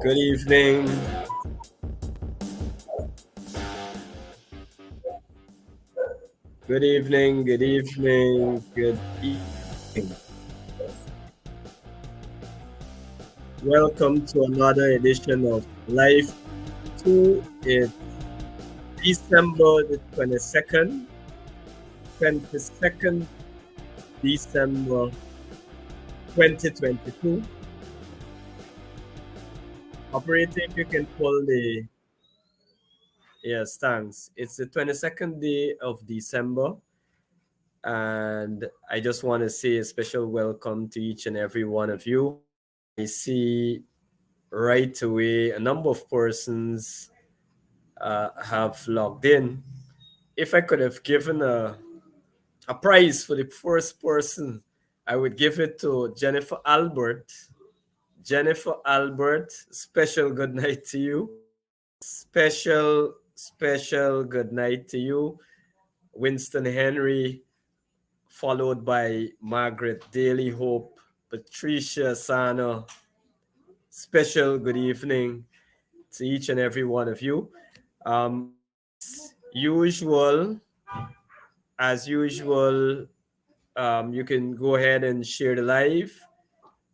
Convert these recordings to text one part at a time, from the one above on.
Good evening. Good evening. Good evening. Good evening. Welcome to another edition of Life 2. It's December the 22nd December 2022. Operator, if you can pull the. Yes, thanks. It's the 22nd day of December. And I just want to say a special welcome to each and every one of you. I see right away a number of persons have logged in. If I could have given a prize for the first person, I would give it to Jennifer Albert. Jennifer Albert, special good night to you. Special good night to you. Winston Henry, followed by Margaret Daly Hope, Patricia Sano. Special good evening to each and every one of you. Usual, as usual, you can go ahead and share the live.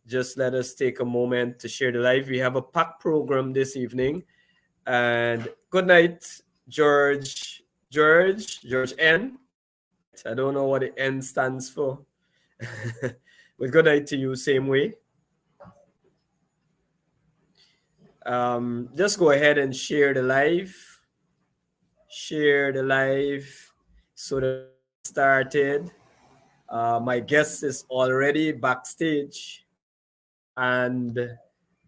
Just let us take a moment to share the live. We have a packed program this evening. And good night, George N. I don't know what the N stands for. But good night to you, same way. Just go ahead and share the live. Share the live so that started. My guest is already backstage, and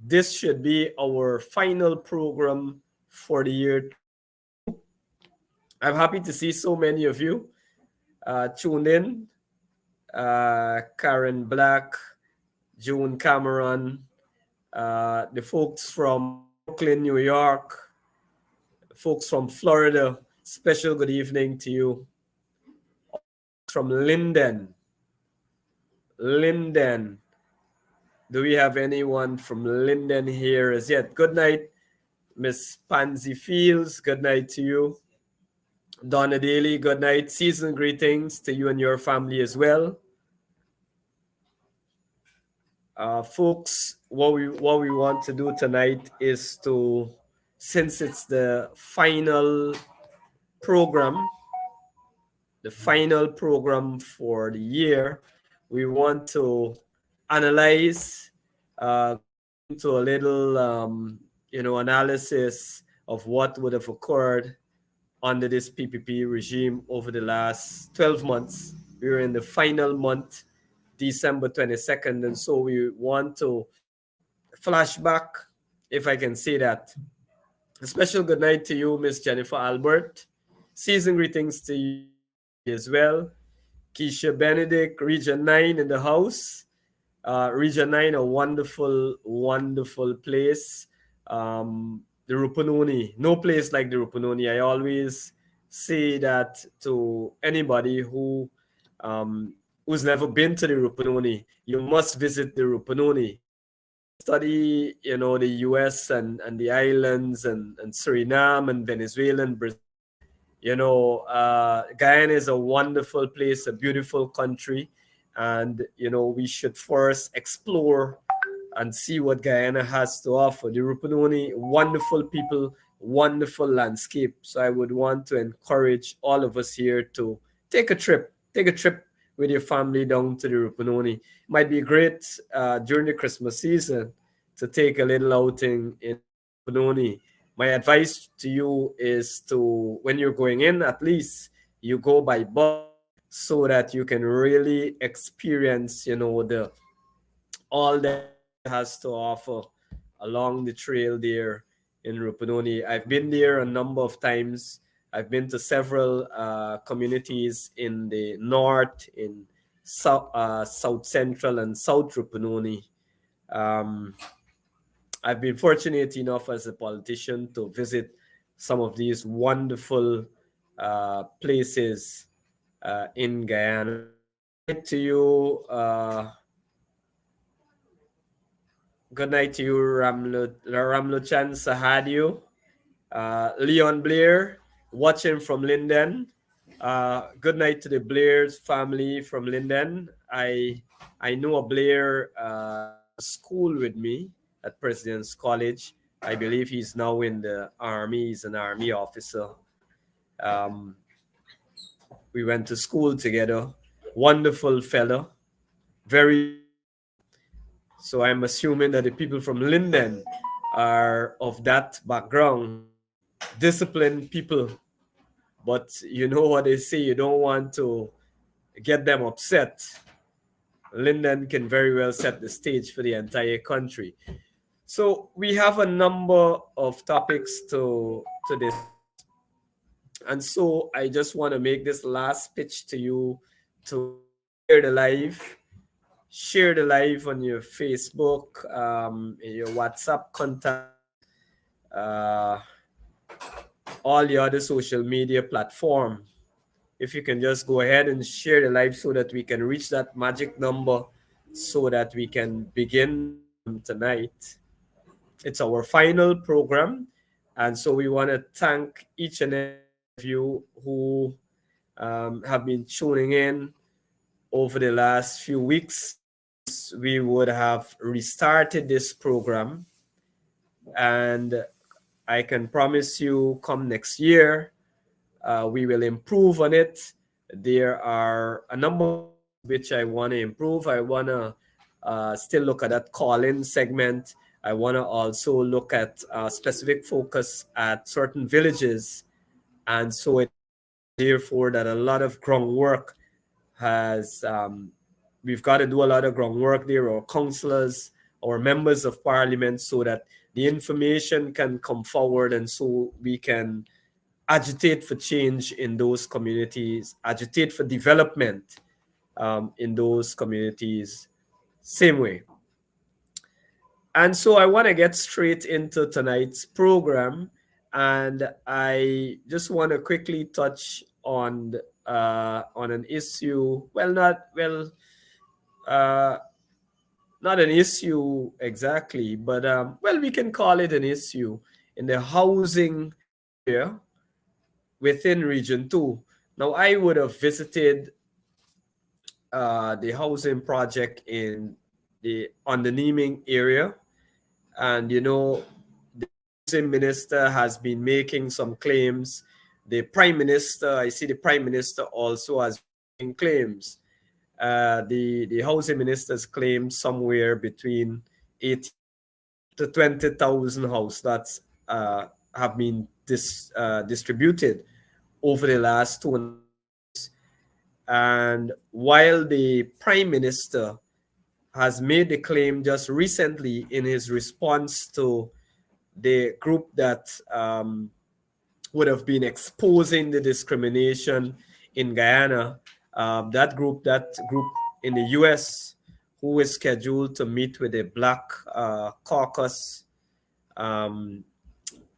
this should be our final program for the year. I'm happy to see so many of you tuned in. Karen Black, June Cameron, the folks from Brooklyn, New York, folks from Florida. Special good evening to you. From Linden. Do we have anyone from Linden here as yet? Good night, Miss Pansy Fields. Good night to you. Donna Daly, good night. Season greetings to you and your family as well. Folks, what we want to do tonight is to, since it's the final program for the year, we want to analyze into a little analysis of what would have occurred under this PPP regime over the last 12 months. We're in the final month, December 22nd, and so we want to flashback, if I can say that. A special good night to you, Miss Jennifer Albert. Season greetings to you as well. Keisha Benedict, Region 9 in the house. Region 9, a wonderful place. The Rupununi, no place like the Rupununi. I always say that to anybody who's never been to the Rupununi. You must visit the Rupununi. Study, the US and the islands and Suriname and Venezuela and Brazil. Guyana is a wonderful place, a beautiful country. And, we should first explore and see what Guyana has to offer. The Rupununi, wonderful people, wonderful landscape. So I would want to encourage all of us here to take a trip with your family down to the Rupununi. Might be great during the Christmas season to take a little outing in Rupununi. My advice to you is to, when you're going in, at least you go by bus so that you can really experience, all that has to offer along the trail there in Rupununi. I've been there a number of times. I've been to several communities in the north, in South Central and South Rupununi. I've been fortunate enough as a politician to visit some of these wonderful places in Guyana. To you, Good night to you, Ramlochan Sahadio. Leon Blair, watching from Linden. Good night to the Blair's family from Linden. I know a Blair in school with me at President's College. I believe he's now in the army. He's an army officer. Um, we went to school together. Wonderful fellow, very disciplined. So I'm assuming that the people from Linden are of that background, disciplined people. But you know what they say, you don't want to get them upset. Linden can very well set the stage for the entire country. So we have a number of topics to discuss. And so I just want to make this last pitch to you to share the live on your Facebook, your WhatsApp contact, uh, all the other social media platform. If you can just go ahead and share the live so that we can reach that magic number so that we can begin the program tonight. It's our final program. And so we want to thank each and every one of you who have been tuning in over the last few weeks since we would have restarted this program. And I can promise you, come next year, we will improve on it. There are a number of things which I want to improve. I want to still look at that call-in segment. I want to also look at specific focus at certain villages. And so it means, therefore, that a lot of groundwork we've got to do a lot of groundwork there, our councillors, our members of parliament, so that the information can come forward and so we can agitate for change in those communities, agitate for development in those communities, same way. And so I want to get straight into tonight's program, and I just want to quickly touch on an issue. Uh, not an issue exactly, but we can call it an issue in the housing area within Region 2. Now, I would have visited the housing project on the Neming area, and the housing minister has been making some claims. I see the Prime Minister also has been making claims. The housing minister's claimed somewhere between 80 to 20,000 house lots have been distributed over the last 2.5 years. And while the Prime Minister has made the claim just recently in his response to the group that would have been exposing the discrimination in Guyana, that group in the U.S. who is scheduled to meet with the Black Caucus in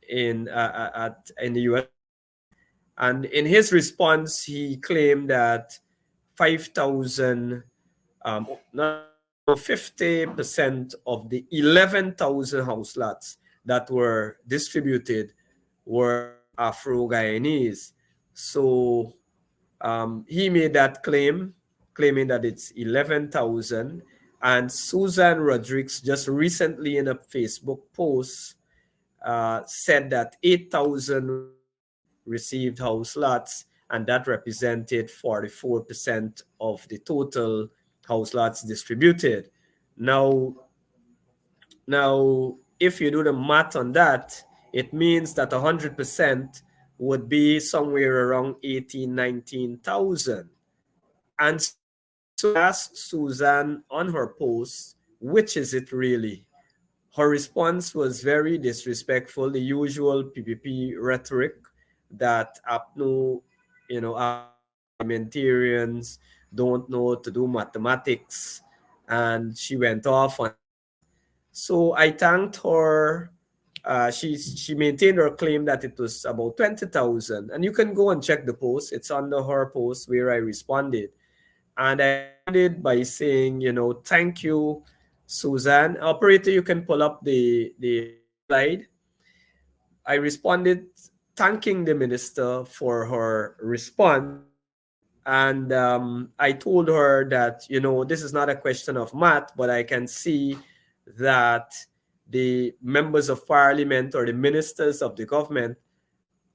the U.S. And in his response, he claimed that 5,000, not 50% of the 11,000 house lots that were distributed were Afro-Guyanese. So he made that claim, claiming that it's 11,000. And Susan Rodriguez just recently in a Facebook post said that 8,000 received house lots, and that represented 44% of the total house lots distributed. Now, if you do the math on that, it means that 100% would be somewhere around 18,000, 19,000. And so I asked Susan on her post, which is it really? Her response was very disrespectful, the usual PPP rhetoric that APNO, parliamentarians don't know to do mathematics, and she went off on. So I thanked her. She maintained her claim that it was about 20,000, and you can go and check the post. It's under her post where I responded, and I responded by saying, thank you Susan, operator, you can pull up the slide. I responded thanking the minister for her response. And I told her that, this is not a question of math, but I can see that the members of parliament or the ministers of the government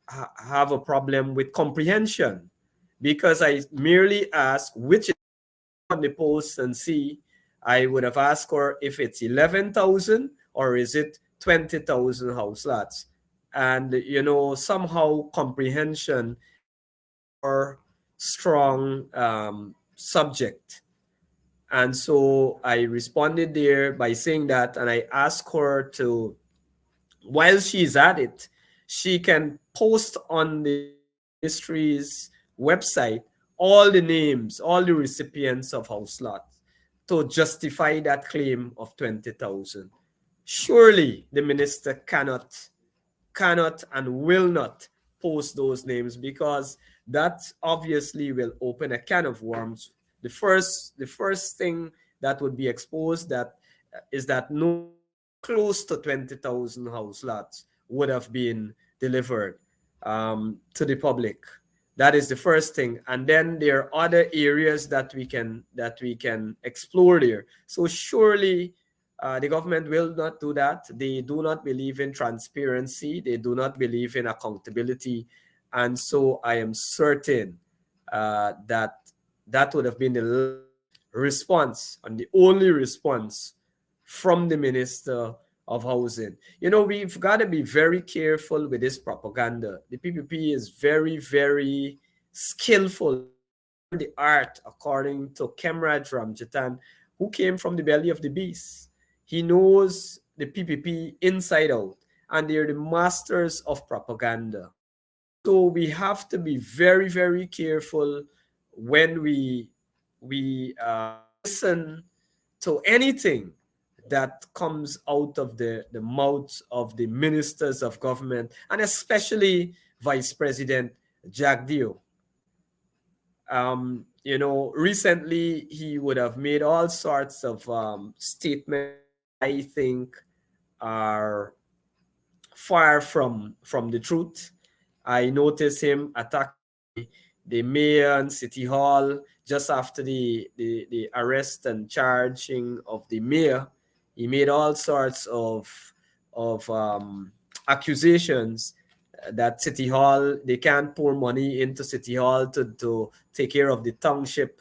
have a problem with comprehension, because I merely asked which is on the post and see. I would have asked her if it's 11,000 or is it 20,000 house lots. And, somehow comprehension is a more strong subject. And so I responded there by saying that, and I asked her to, while she's at it, she can post on the ministry's website all the names, all the recipients of house lots to justify that claim of 20,000. Surely the minister cannot and will not post those names, because that obviously will open a can of worms. The first thing that would be exposed, that is that nowhere close to 20,000 house lots would have been delivered to the public. That is the first thing. And then there are other areas that we can explore there. So surely the government will not do that. They do not believe in transparency. They do not believe in accountability. And so I am certain that that would have been the last response and the only response from the Minister of Housing. We've got to be very careful with this propaganda. The PPP is very, very skillful. They learn the art, according to Kemraj Ramjatan, who came from the belly of the beast. He knows the PPP inside out, and they're the masters of propaganda. So we have to be very, very careful when we listen to anything that comes out of the mouths of the ministers of government, and especially Vice President Jagdeo. Recently he would have made all sorts of statements that I think are far from the truth. I noticed him attacking the mayor and city hall just after the arrest and charging of the mayor. He made all sorts of accusations that city hall, they can't pour money into city hall to take care of the township,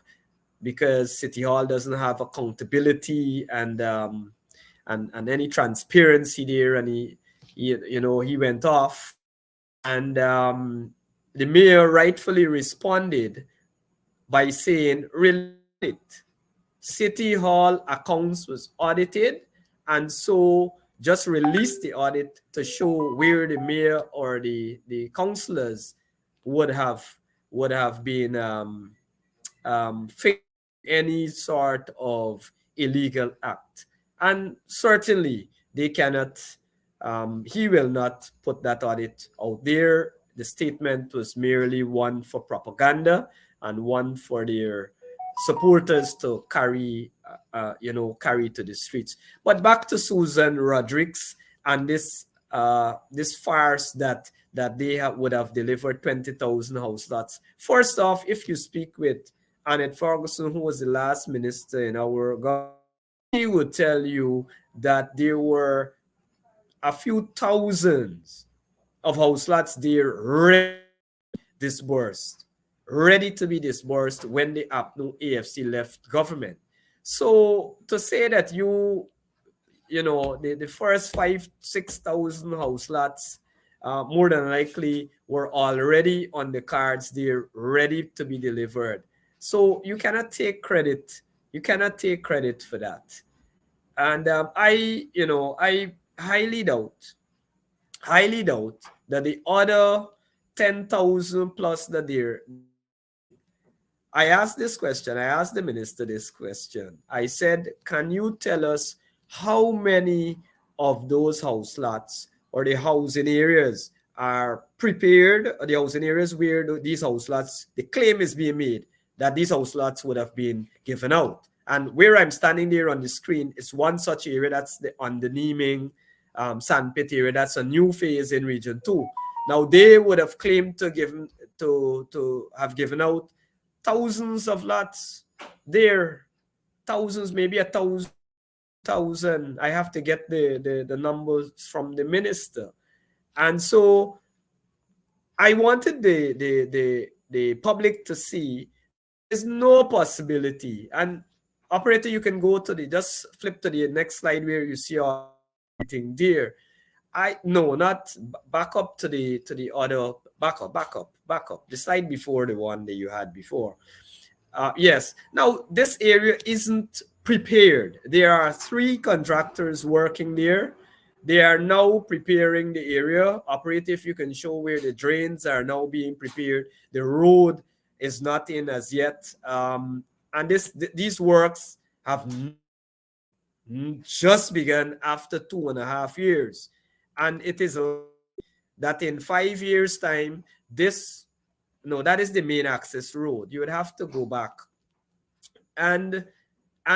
because city hall doesn't have accountability and any transparency there. And he went off, and the mayor rightfully responded by saying, related it. City hall accounts was audited, and so just release the audit to show where the mayor or the councillors would have been facing any sort of illegal act. And certainly they cannot, he will not put that audit out there. The statement was merely one for propaganda and one for their supporters to carry to the streets. But back to Susan Rodriguez and this farce that would have delivered 20,000 house lots. First off, if you speak with Annette Ferguson, who was the last minister in our government, she would tell you that there were a few thousands of house lots there ready to be disbursed, when the APNU AFC left government. So to say that the first 5,000-6,000 house lots more than likely were already on the cards, they're ready to be delivered. So you cannot take credit. You cannot take credit for that. And I highly doubt that the other 10,000 plus that they're delayed. I asked this question. I asked the minister this question. I said, can you tell us how many of those house lots or the housing areas are prepared, or the housing areas where these house lots, the claim is being made that these house lots would have been given out? And where I'm standing there on the screen is one such area. That's on the Neming sandpit area. That's a new phase in Region 2. Now they would have claimed to have given out thousands of lots there, thousands, maybe 1,000. I have to get the numbers from the minister. And so I wanted the public to see there's no possibility. And operator, you can go to just flip to the next slide where you see everything there. No, not back up to the other, back up the slide before the one that you had before. Yes. Now this area isn't prepared. There are 3 contractors working there. They are now preparing the area. Operator, if you can show where the drains are now being prepared. The road is not in as yet. And these works have just begun after 2.5 years. And it is that in 5 years' time, that is the main access road. You would have to go back. And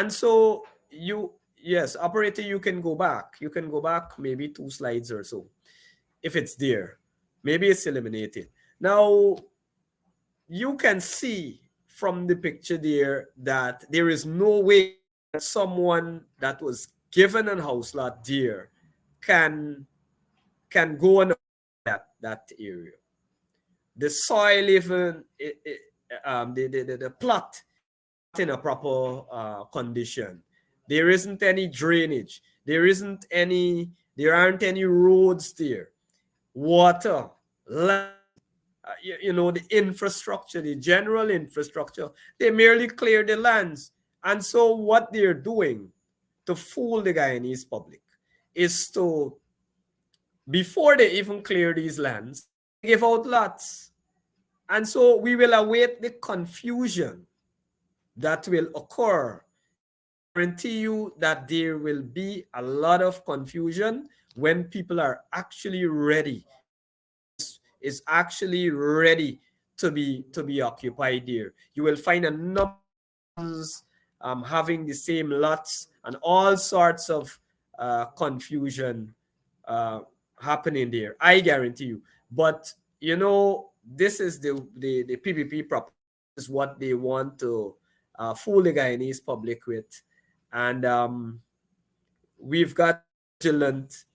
so yes, operator, you can go back. You can go back maybe 2 slides or so. If it's there, maybe it's eliminated. Now, you can see from the picture there that there is no way that someone that was given a house lot there can go on that area. The soil, even the plot in a proper condition. There isn't any drainage. There aren't any roads there. Water, land, the infrastructure, the general infrastructure, they merely clear the lands. And so what they're doing to fool the Guyanese public is to, before they even clear these lands, give out lots. And so we will await the confusion that will occur. I guarantee you that there will be a lot of confusion when people are actually ready, is actually ready to be occupied there. You will find a number of having the same lots and all sorts of confusion happening there. I guarantee you. But this is the PPP proposal, is what they want to fool the Guyanese public with. And we've got vigilant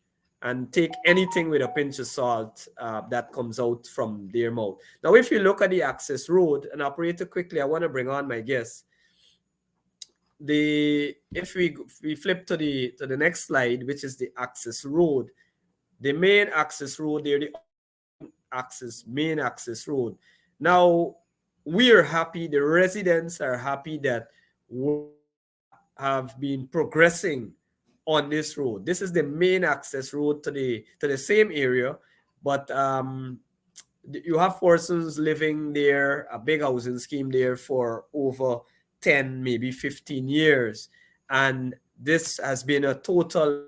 and take anything with a pinch of salt that comes out from their mouth. Now, if you look at the access road, and operator, quickly, I want to bring on my guest. If we flip to the next slide, which is the access road, the main access road there, the main access road. Now, we are happy, the residents are happy that we have been progressing on this road. This is the main access road to the same area, but you have persons living there, a big housing scheme there for over 10, maybe 15 years. And this has been a total,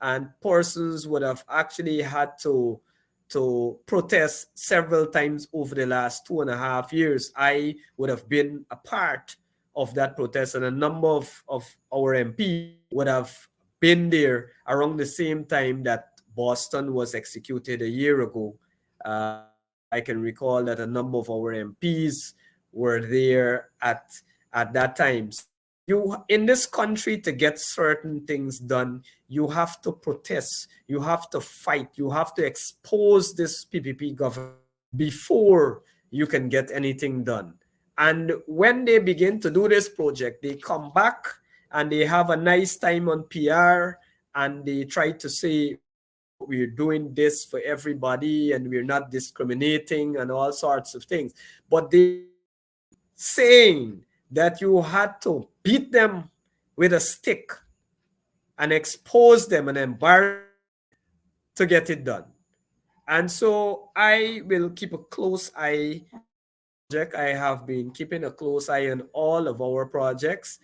and persons would have actually had to protest several times over the last 2.5 years. I would have been a part of that protest, and a number of our MP would have been there around the same time that Boston was executed a year ago. I can recall that a number of our MPs were there at that time. You, in this country, to get certain things done, you have to protest, you have to fight, you have to expose this PPP government before you can get anything done. And when they begin to do this project, they come back and they have a nice time on PR, and they try to say, we're doing this for everybody and we're not discriminating and all sorts of things. But they saying that you had to beat them with a stick and expose them and embarrass to get it done. And so I will keep a close eye. I have been keeping a close eye on all of our projects.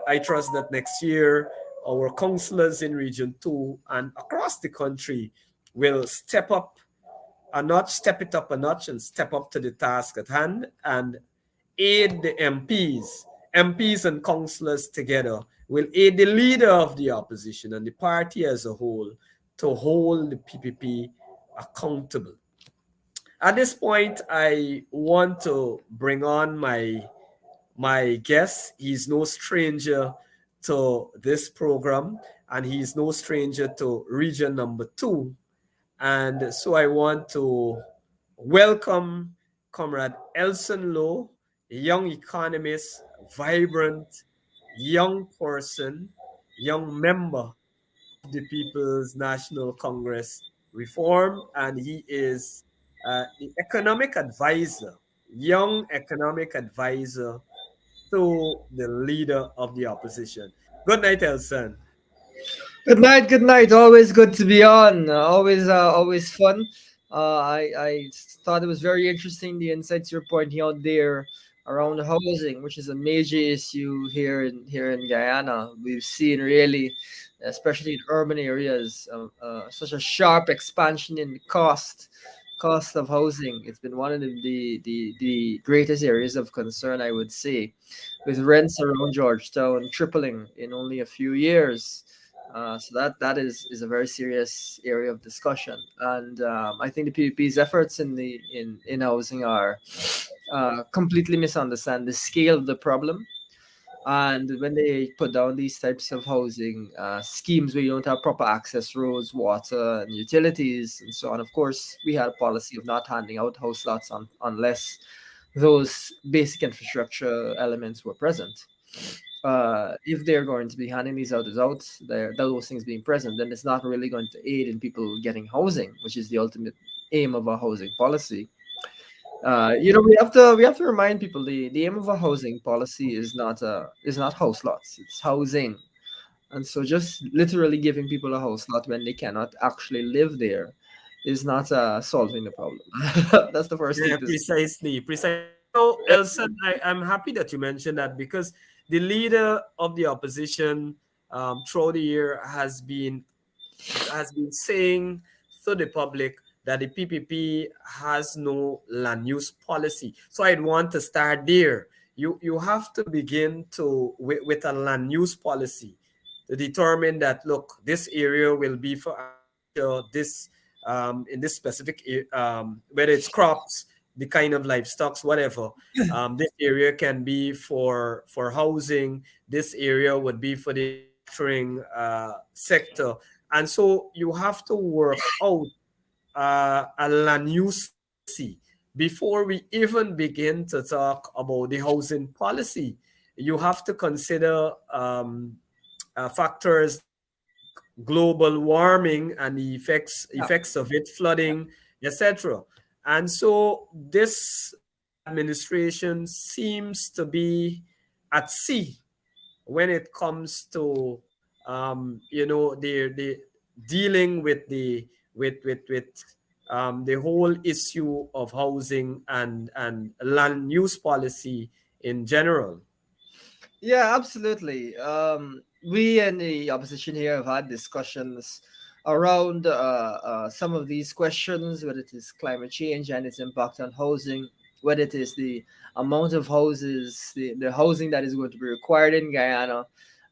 I trust that next year our councillors in Region 2 and across the country will step it up a notch and step up to the task at hand and aid the MPs MPs and councillors together will aid the leader of the opposition and the party as a whole to hold the PPP accountable. At this point, I want to bring on my guest. He's no stranger to this program, and he's no stranger to region number 2. And so I want to welcome Comrade Elson Low, a young economist, vibrant, young person, young member of the People's National Congress Reform, and he is the economic advisor, young economic advisor to the leader of the opposition. Good night, Elson. Good night, good night. Always good to be on. Always fun. I thought it was very interesting the insights you're pointing out there around housing, which is a major issue here in Guyana. We've seen really, especially in urban areas, such a sharp expansion in cost of housing. It's been one of the greatest areas of concern, I would say, with rents around Georgetown tripling in only a few years. So that is a very serious area of discussion, and I think the PPP's efforts in housing are completely misunderstand the scale of the problem. And when they put down these types of housing schemes where you don't have proper access, roads, water, and utilities, and so on, of course, we had a policy of not handing out house lots unless those basic infrastructure elements were present. If they're going to be handing these out as out, those things being present, then it's not really going to aid in people getting housing, which is the ultimate aim of a housing policy. We have to remind people the aim of a housing policy is not house lots, it's housing. And so just literally giving people a house lot when they cannot actually live there is not solving the problem. That's the first thing Yeah, to say. precisely, precisely. So, Elson, I'm happy that you mentioned that because the leader of the opposition throughout the year has been saying to the public that the PPP has no land use policy. So I'd want to start there. You have to begin to with a land use policy to determine that, look, this area will be for agriculture, this in this specific whether it's crops, the kind of livestock, whatever. This area can be for housing. This area would be for the manufacturing sector, and so you have to work out a land use policy before we even begin to talk about the housing policy. You have to consider factors like global warming and the Yeah. effects of it, flooding, etc. And so this administration seems to be at sea when it comes to the dealing with the whole issue of housing and land use policy in general. Yeah, absolutely. We and the opposition here have had discussions around some of these questions, whether it is climate change and its impact on housing, whether it is the amount of houses, the housing that is going to be required in Guyana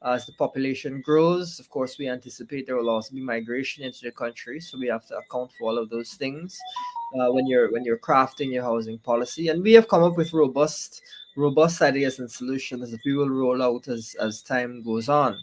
as the population grows. Of course, we anticipate there will also be migration into the country, so we have to account for all of those things when you're crafting your housing policy. And we have come up with robust ideas and solutions that we will roll out as time goes on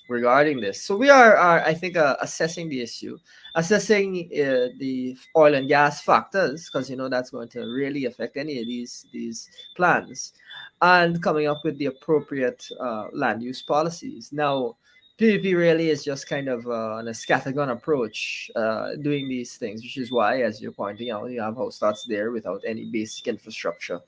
regarding this. So we are I think, assessing the issue, assessing the oil and gas factors, because that's going to really affect any of these plans, and coming up with the appropriate land use policies. Now, PvP really is just kind of an a scattergun approach doing these things, which is why, as you're pointing out, you have house lots there without any basic infrastructure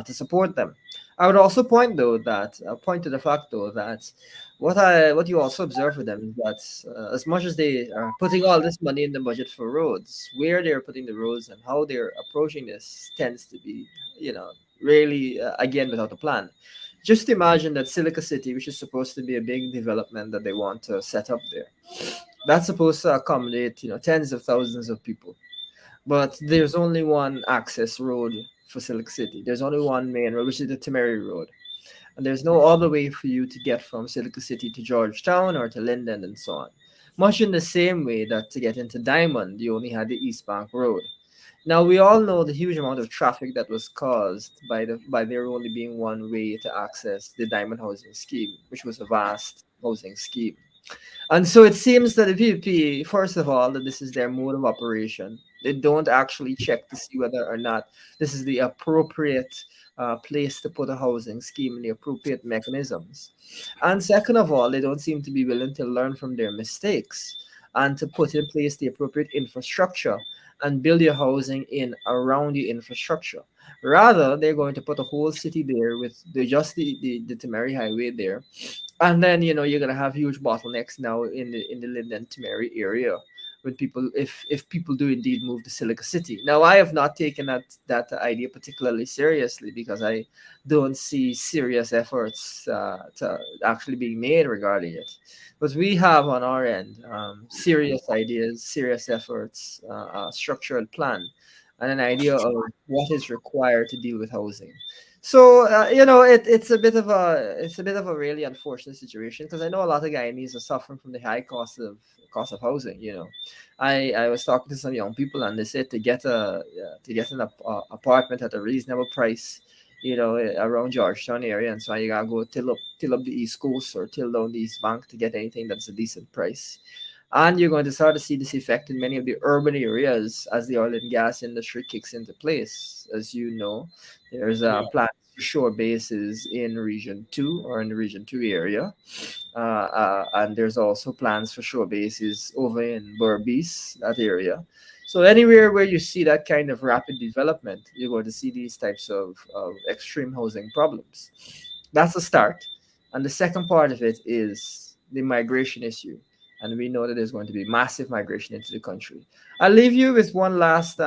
to support them. I would also point to the fact though that what you also observe with them is that as much as they are putting all this money in the budget for roads, where they're putting the roads and how they're approaching this tends to be, really again without a plan. Just imagine that Silica City, which is supposed to be a big development that they want to set up there, that's supposed to accommodate tens of thousands of people. But there's only one access road for Silk City. There's only one main road, which is the Temeri Road. and there's no other way for you to get from Silicon City to Georgetown or to Linden and so on. Much in the same way that to get into Diamond, you only had the East Bank Road. Now we all know the huge amount of traffic that was caused by there only being one way to access the Diamond Housing Scheme, which was a vast housing scheme. And so it seems that the PPP, first of all, that this is their mode of operation. They don't actually check to see whether or not this is the appropriate place to put a housing scheme and the appropriate mechanisms. And second of all, they don't seem to be willing to learn from their mistakes and to put in place the appropriate infrastructure and build your housing in around the infrastructure. Rather, they're going to put a whole city there with the Temeri Highway there, and then you're gonna have huge bottlenecks now in the Linden Mary area when people if people do indeed move to Silica City. Now I have not taken that idea particularly seriously because I don't see serious efforts to actually being made regarding it. But we have on our end serious ideas, serious efforts, a structured plan, and an idea of what is required to deal with housing. So it's a bit of a really unfortunate situation because I know a lot of Guyanese are suffering from the high cost of housing. I was talking to some young people and they said to get an apartment at a reasonable price, around Georgetown area, and so you gotta go till up the East Coast or till down the East Bank to get anything that's a decent price. And you're going to start to see this effect in many of the urban areas as the oil and gas industry kicks into place. As you know, there's a Yeah. plan for shore bases in Region 2 or in the Region 2 area. And there's also plans for shore bases over in Berbice, that area. So anywhere where you see that kind of rapid development, you're going to see these types of extreme housing problems. That's the start. And the second part of it is the migration issue. And we know that there's going to be massive migration into the country. I'll leave you with one last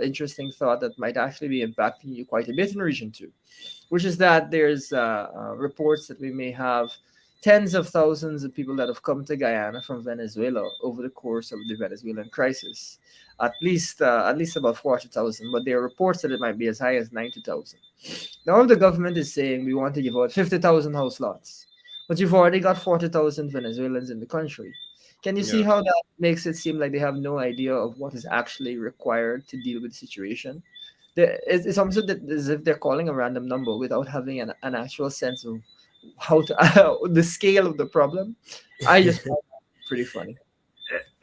interesting thought that might actually be impacting you quite a bit in Region 2, which is that there's reports that we may have tens of thousands of people that have come to Guyana from Venezuela over the course of the Venezuelan crisis. At least about 40,000, but there are reports that it might be as high as 90,000. Now, if the government is saying we want to give out 50,000 house lots, but you've already got 40,000 Venezuelans in the country, can you see Yeah. how that makes it seem like they have no idea of what is actually required to deal with the situation? It's almost as if they're calling a random number without having an actual sense of how to the scale of the problem. I just find that pretty funny.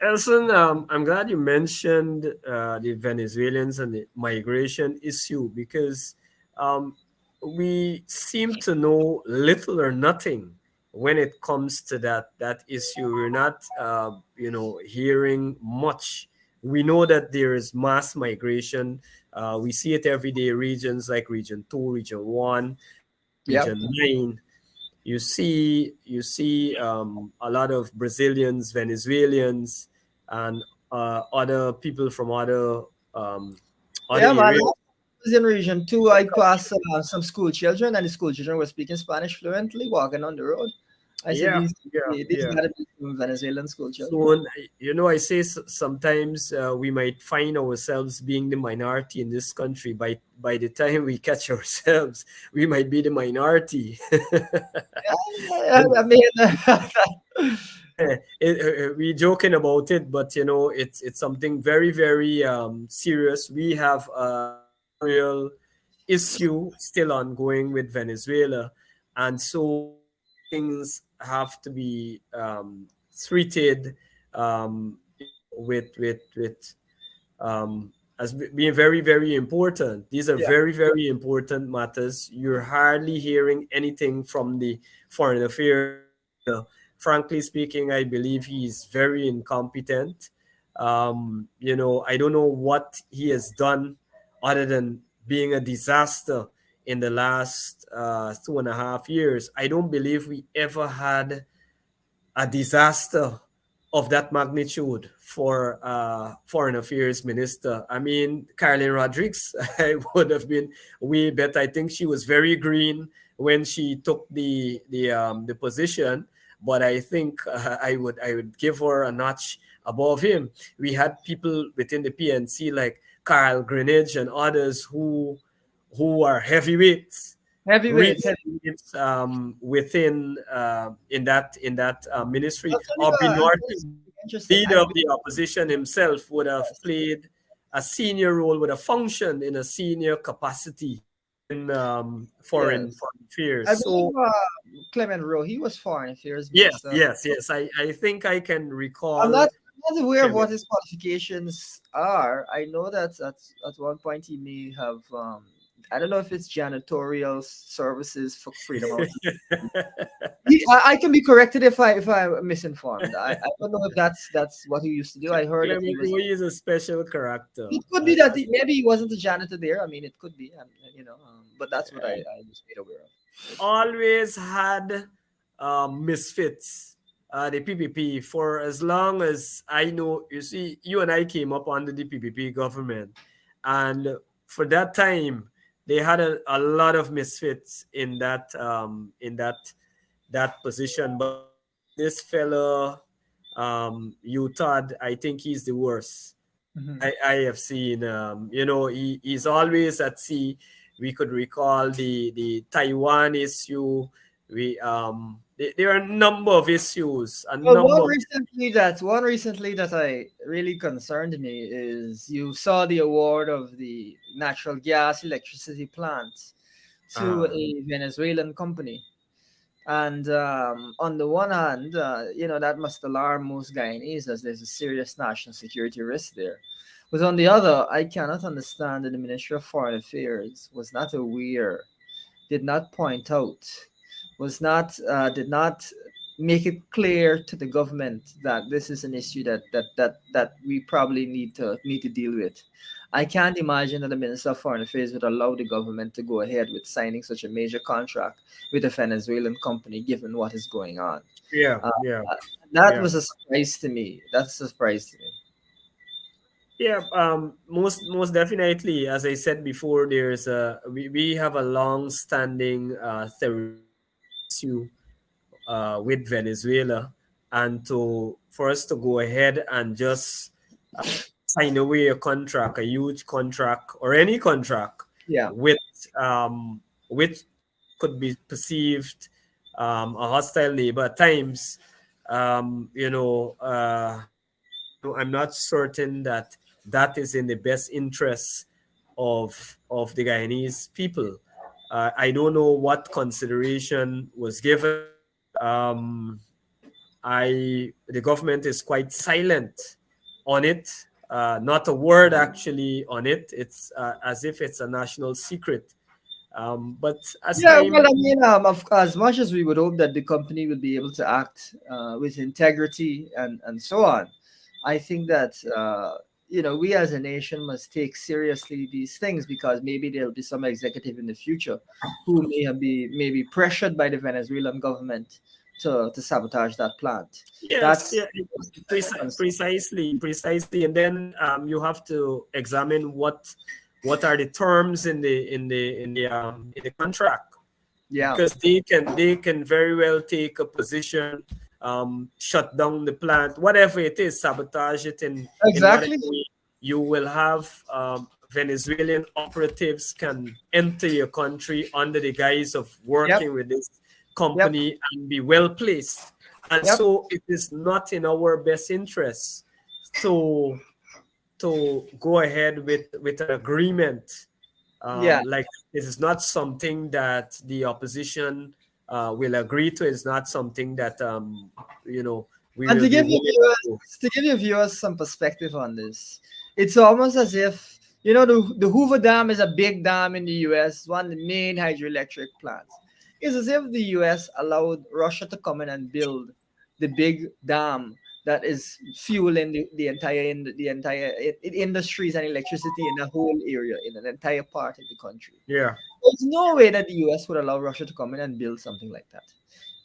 Elson, I'm glad you mentioned the Venezuelans and the migration issue because um, we seem to know little or nothing when it comes to that issue. We're not, hearing much. We know that there is mass migration. We see it every day. Regions like Region 2, Region 1, Yep. Region 9. You see a lot of Brazilians, Venezuelans, and other people from um, other Yeah, man. areas. Last time I was in Region 2, I passed some school children, and the school children were speaking Spanish fluently, walking on the road. I said, Yeah, yeah, these yeah. gotta be some Venezuelan school children. So, I say sometimes we might find ourselves being the minority in this country. By the time we catch ourselves, we might be the minority. Yeah, I mean, We joking about it, but it's something very, very serious. We have a real issue still ongoing with Venezuela, and so things have to be treated, with as being very, very important. These are yeah, very, very important matters. You're hardly hearing anything from the Foreign Affairs Minister. Frankly speaking, I believe he's very incompetent. I don't know what he has done other than being a disaster in the last 2.5 years. I don't believe we ever had a disaster of that magnitude for foreign affairs minister. I mean, Caroline Rodriguez, I would have been way better. I think she was very green when she took the position, but I think I would give her a notch above him. We had people within the PNC like Carl Greenidge and others who are heavyweights, Heavyweights, it's within in that ministry. actually Norton, interesting. leader of the opposition himself, would have played a senior role, would have functioned in a senior capacity in Yes, foreign affairs. I believe So Clement Rowe. He was foreign affairs yes, minister. yes, yes. I think I can I'm recall. not, I'm not aware of Clement. what his qualifications are. I know that at one point he may have. I don't know if it's janitorial services for Freedom House. I can be corrected if I'm misinformed. I don't know if that's what he used to do. I heard that he Clement was. Roy is a special character. It could be that maybe he wasn't a janitor there. I mean, it could be, but that's what I I was made aware of. always had misfits. The PPP, for as long as I know. You see, you and I came up under the PPP government, and for that time, they had a lot of misfits in that position. But this fellow, Utah, I think he's the worst. Mhm. I have seen. He's always at sea. We could recall the Taiwan issue. There are a number of issues. A Well, number. Of, one recently that I really concerned me is you saw the award of the natural gas electricity plant to uh, a Venezuelan company. And on the one hand, that must alarm most Guyanese as there's a serious national security risk there. But on the other, I cannot understand that the Ministry of Foreign Affairs was not aware, did not point out, did not make it clear to the government that this is an issue that we probably need to deal with. I can't imagine that the Minister of Foreign Affairs would allow the government to go ahead with signing such a major contract with a Venezuelan company, given what is going on. yeah, Uh, yeah, uh, that yeah, was a surprise to me. That's a surprise to me. yeah. Most definitely. As I said before, we have a long-standing territorial issue with Venezuela, and to for us to go ahead and just sign away a contract, a huge contract, or any contract Yeah. with which could be perceived a hostile neighbor at times. I'm not certain that that is in the best interest of the Guyanese people. I don't know what consideration was given. Um, the government is quite silent on it. Not a word actually on it. It's as if it's a national secret. But as Yeah, time, well, I mean, as much as we would hope that the company would be able to act with integrity and so on, I think that we as a nation must take seriously these things because maybe there'll be some executive in the future who be maybe pressured by the Venezuelan government to sabotage that plant. yes, That's yeah, precisely, and then you have to examine what are the terms in the contract, yeah, because they can very well take a position, shut down the plant, whatever it is, sabotage it in whatever exactly. way. You will have Venezuelan operatives can enter your country under the guise of Yep, working with this yep, company and be well placed, and yep. so it is not in our best interest to go ahead with an agreement Yeah. like this. Is not something that the opposition will agree to. It's not something that we And will to be give your willing to. viewers, to give your viewers some perspective on this, it's almost as if the Hoover Dam is a big dam in the U.S., one of the main hydroelectric plants. It's as if the U.S. allowed Russia to come in and build the big dam that is fueling the entire industries and electricity in the whole area in an entire part of the country. Yeah, There's no way that the U.S. would allow Russia to come in and build something like that.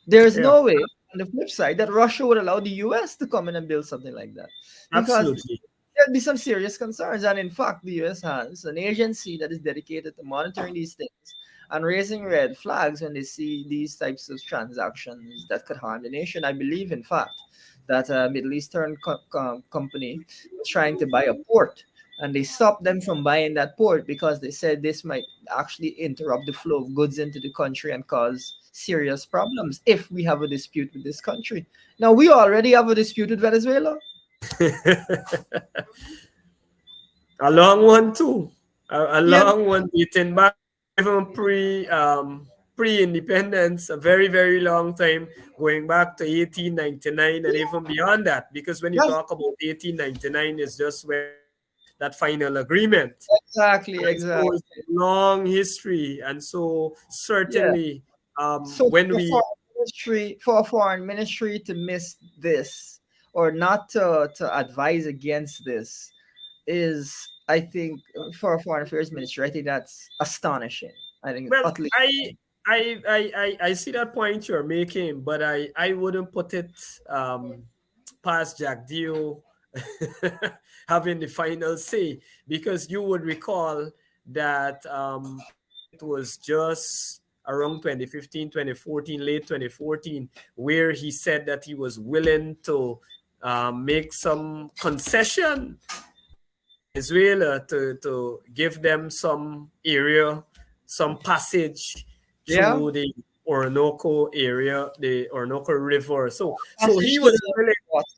There's yeah, no way, on the flip side, that Russia would allow the US to come in and build something like that because absolutely. there'd be some serious concerns. And in fact, the US has an agency that is dedicated to monitoring these things and raising red flags when they see these types of transactions that could harm the nation. I believe, in fact, that a Middle Eastern company was trying to buy a port and they stopped them from buying that port because they said this might actually interrupt the flow of goods into the country and cause serious problems if we have a dispute with this country. Now we already have a dispute with Venezuela. A long one too. A Yeah, long one dating back even pre-independence, a very very long time, going back to 1899 and even beyond that. Because when you yes, talk about 1899, is just when we got that final agreement. exactly, And so exactly. it's a long history, and so Yeah. certainly So when we for a foreign ministry to miss this or not to advise against this is, I think, for a foreign affairs ministry, I think that's astonishing. I think it's well, utterly. I see that point you're making, but I wouldn't put it past Jack Dio having the final say, because you would recall that I think it was just around 2015, 2014, late 2014, where he said that he was willing to make some concession to Venezuela to give them some area, some passage Yeah, through the Orinoco area, the Orinoco River. So he passage to was the willing, water.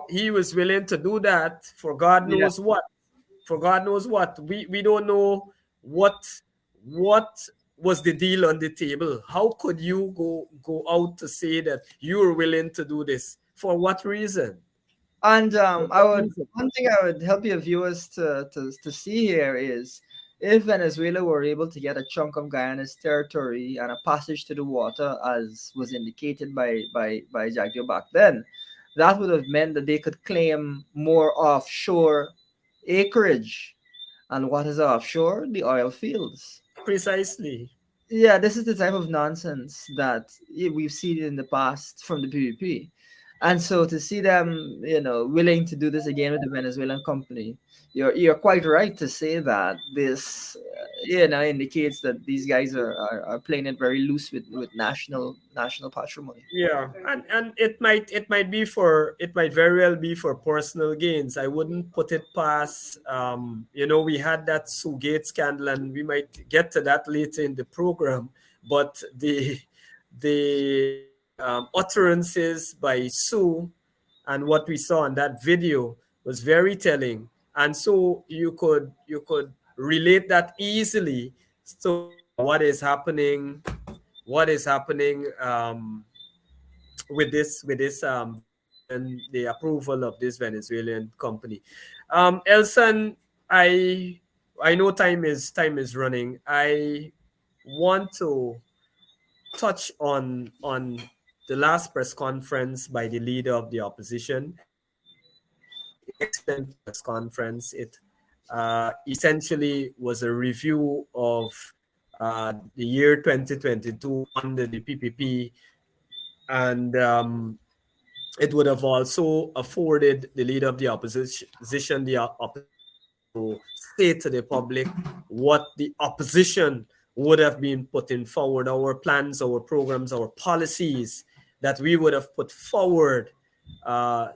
he was willing to do that for God Yeah. knows what. For God knows what. We don't know what was the deal on the table. How could you go out to say that you are willing to do this? For what reason? And For I what would reason? one thing I would help your viewers to see here is if Venezuela were able to get a chunk of Guyana's territory and a passage to the water, as was indicated by Jaguar back then, that would have meant that they could claim more offshore acreage. And what is offshore? The oil fields. Precisely. Yeah, this is the type of nonsense that we've seen in the past from the PvP. And so to see them, willing to do this again with the Venezuelan company, you're quite right to say that this, indicates that these guys are playing it very loose with national patrimony. Yeah, and it might very well be for personal gains. I wouldn't put it past. We had that Sugate scandal, and we might get to that later in the program. But the utterances by Sue and what we saw in that video was very telling, and so you could relate that easily to what is happening with this Venezuelan, the approval of this Venezuelan company. Elson, I I know time is running. I want to touch on the last press conference by the leader of the opposition. It was a very excellent press conference. It essentially was a review of the year 2022 under the PPP, and it would have also afforded the leader of the opposition the opportunity to say to the public what the opposition would have been putting forward, our plans, our programs, our policies that we would have put forward to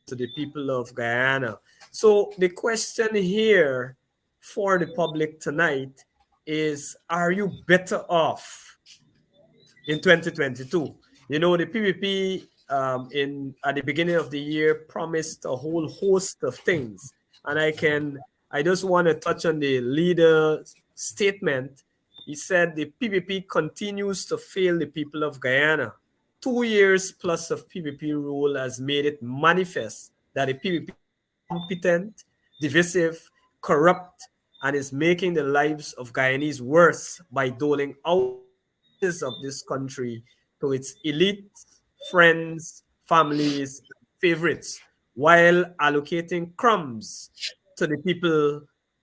the people of Guyana. So the question here for the public tonight is, are you better off in 2022? The PVP in at the beginning of the year promised a whole host of things, and I just want to touch on the leader's statement. He said the PVP continues to fail the people of Guyana. 2 years plus of PVP rule has made it manifest that the PVP is incompetent, divisive, corrupt, and is making the lives of Guyanese worse by doling out the riches of this country to its elite, friends, families, favorites, while allocating crumbs to the people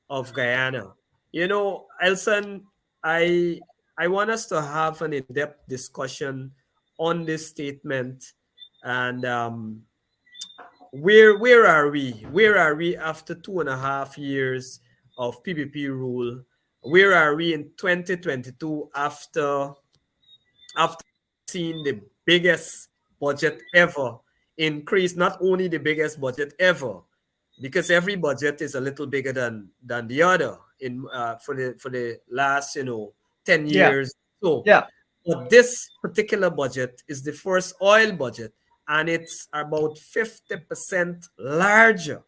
of Guyana. Elson, I I want us to have an in-depth discussion on this statement, and where are we? Where are we after 2.5 years of PPP rule? Where are we in 2022 after we have seen the biggest budget ever increase? Not only the biggest budget ever, because every budget is a little bigger than the other in for the last 10 Yeah, years. So yeah, but this particular budget is the first oil budget, and it's about 50% larger.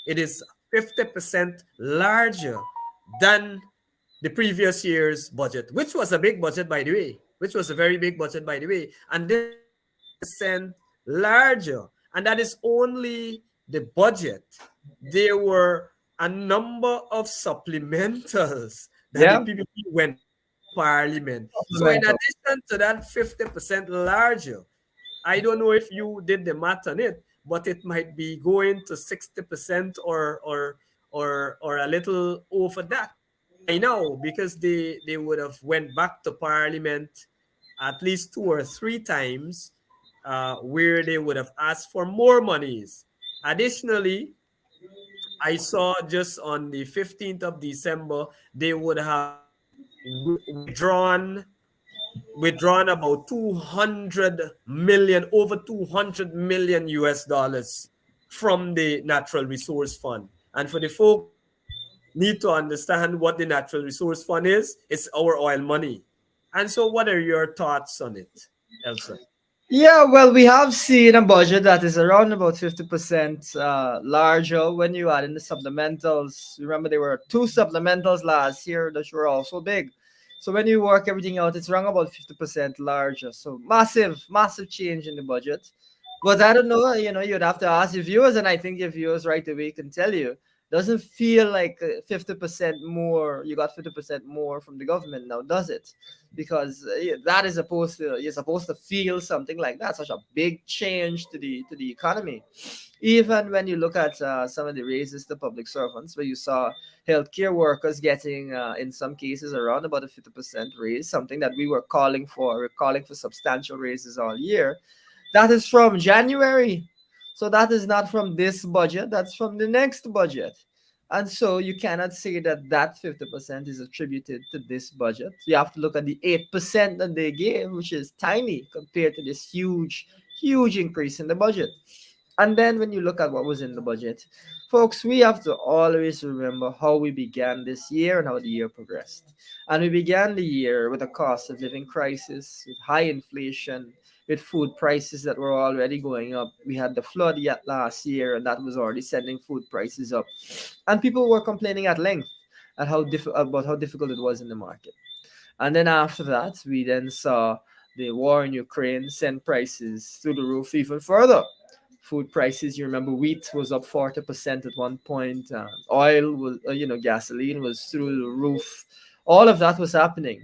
It is 50% larger than the previous year's budget, which was a big budget, by the way, which was a very big budget, by the way. And this is 50% larger. And that is only the budget. There were a number of supplementals that the yeah. PPP went back to Parliament. So, in Supplemental. addition to that 50% larger, I don't know if you did the math on it, but it might be going to 60% or a little over that by now, because they would have went back to Parliament at least 2 or 3 times, where they would have asked for more monies. Additionally, I saw just on the 15th of December, they would have withdrawn about 200 million, over 200 million US dollars from the natural resource fund. And for the folks who need to understand what the natural resource fund is, it's our oil money. And so, what are your thoughts on it, Elson? Yeah, well, we have seen a budget that is around about 50% larger when you add in the supplementals. Remember, there were two supplementals last year that were also big. So when you work everything out, it's around about 50% larger. So massive, massive change in the budget. But I don't know, you'd have to ask your viewers, and I think your viewers right away can tell you. Doesn't feel like 50% more, you got 50% more from the government now, does it? Because that is supposed to you're supposed to feel something like that, such a big change to the economy. Even when you look at some of the raises to public servants, where you saw healthcare workers getting in some cases around about a 50% raise, something that we were calling for. We're calling for substantial raises all year. That is from January. So that is not from this budget, that's from the next budget. And so you cannot say that that 50% is attributed to this budget. You have to look at the 8% that they gave, which is tiny compared to this huge, huge increase in the budget. And then when you look at what was in the budget, folks, we have to always remember how we began this year and how the year progressed. And we began the year with a cost of living crisis, with high inflation, with food prices that were already going up. We had the flood yet last year, and that was already sending food prices up. And people were complaining at length at about how difficult it was in the market. And then after that, we then saw the war in Ukraine send prices through the roof even further. Food prices, you remember, wheat was up 40% at one point. Oil was, gasoline was through the roof. All of that was happening.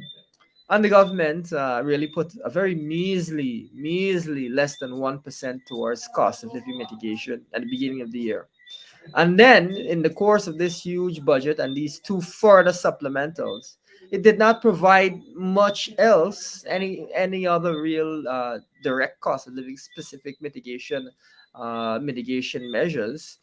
And the government really put a very measly less than 1% towards cost of living mitigation at the beginning of the year. And then, in the course of this huge budget and these two further supplementals, it did not provide much else, any other real direct cost of living specific mitigation measures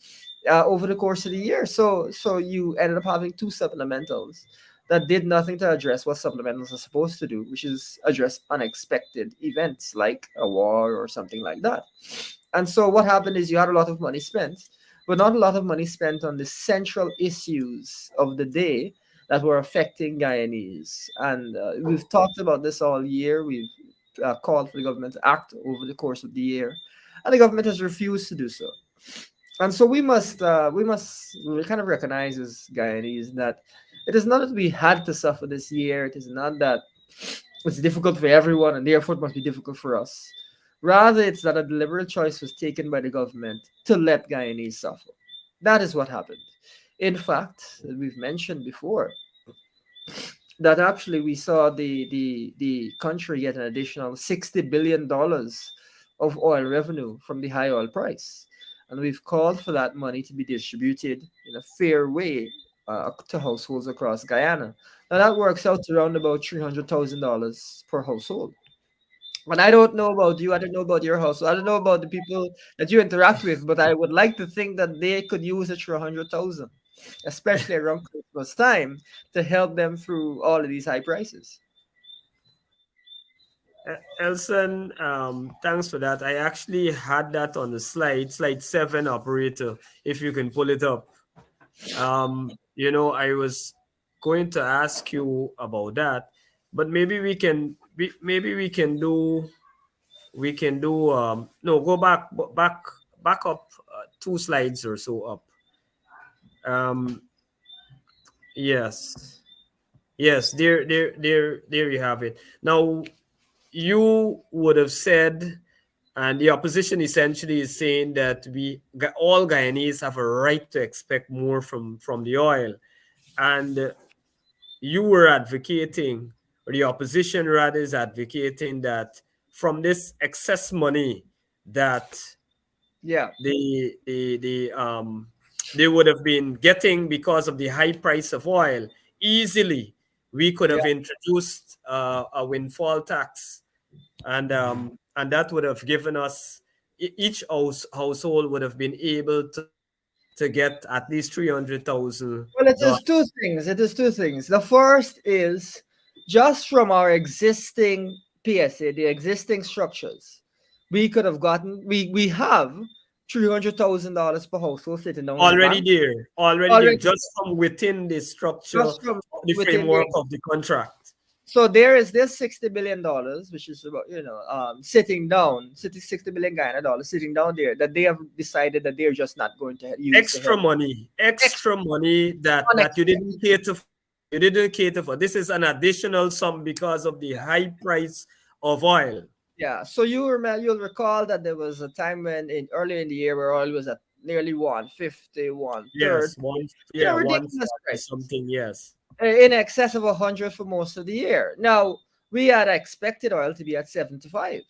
over the course of the year. So you ended up having two supplementals that did nothing to address what supplementals are supposed to do, which is address unexpected events like a war or something like that. And so what happened is you had a lot of money spent, but not a lot of money spent on the central issues of the day that were affecting Guyanese. And we've talked about this all year. We've called for the government to act over the course of the year, and the government has refused to do so. And so we kind of recognize as Guyanese that it is not that we had to suffer this year. It is not that it's difficult for everyone and therefore it must be difficult for us. Rather, it's that a deliberate choice was taken by the government to let Guyanese suffer. That is what happened. In fact, we've mentioned before that actually we saw the country get an additional $60 billion of oil revenue from the high oil price. And we've called for that money to be distributed in a fair way to households across Guyana. Now that works out to around about $300,000 per household. And I don't know about you. I don't know about your household. I don't know about the people that you interact with, but I would like to think that they could use it for 100,000, especially around Christmas time, to help them through all of these high prices. Elson, thanks for that. I actually had that on the slide 7, operator, if you can pull it up. I was going to ask you about that, but maybe we can do no, go back up 2 slides or so up. Um, yes. Yes, there you have it. Now, you would have said, and the opposition essentially is saying that all Guyanese have a right to expect more from the oil, and you were advocating, or the opposition rather is advocating that from this excess money that Yeah, the they would have been getting because of the high price of oil, easily we could yeah. have introduced a windfall tax, and that would have given us, each household would have been able to get at least Well, it is $300,000. two things. It is two things. The first is just from our existing PSA, the existing structures, we could have gotten. We have $300,000 per household sitting down in the bank Already there, already. just from within the structure, Just from the within the framework of the contract. so there is this $60 billion, which is about sitting down, 60 billion Guyana dollars sitting down there that they have decided that they're just not going to use to extra help. money Extra extra money that you didn't unexpected. cater for. You didn't cater for. This is an additional sum because of the high price of oil. Yeah. So you'll recall that there was a time when in earlier in the year where oil was at nearly 150, 130. Yes, one, You know, yeah, ridiculous 140 prices. something. Yes. In excess of 100 for most of the year. Now, we had expected oil to be at 75.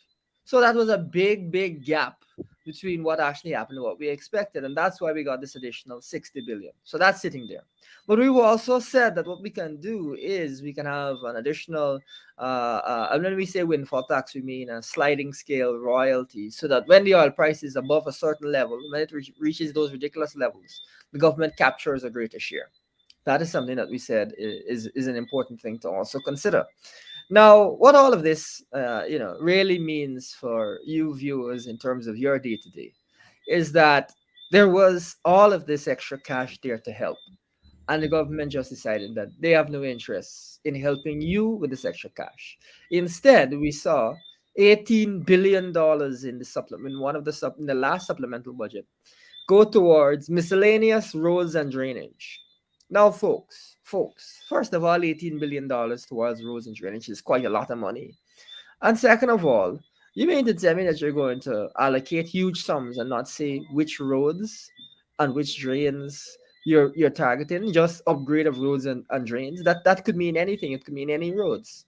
So that was a big gap between what actually happened and what we expected. And that's why we got this additional 60 billion. So that's sitting there. But we also said that what we can do is we can have an additional, and when we say windfall tax, we mean a sliding scale royalty, so that when the oil price is above a certain level, when it reaches those ridiculous levels, the government captures a greater share. That is something that we said is an important thing to also consider. Now, what all of this, really means for you viewers in terms of your day to day, is that there was all of this extra cash there to help, and the government just decided that they have no interest in helping you with this extra cash. Instead, we saw $18 billion in the supplement, in the last supplemental budget, go towards miscellaneous roads and drainage. Now, folks, first of all, $18 billion towards roads and drainage is quite a lot of money. And second of all, you mean to tell me that you're going to allocate huge sums and not say which roads and which drains you're targeting? Just upgrade of roads and drains. That could mean anything. It could mean any roads.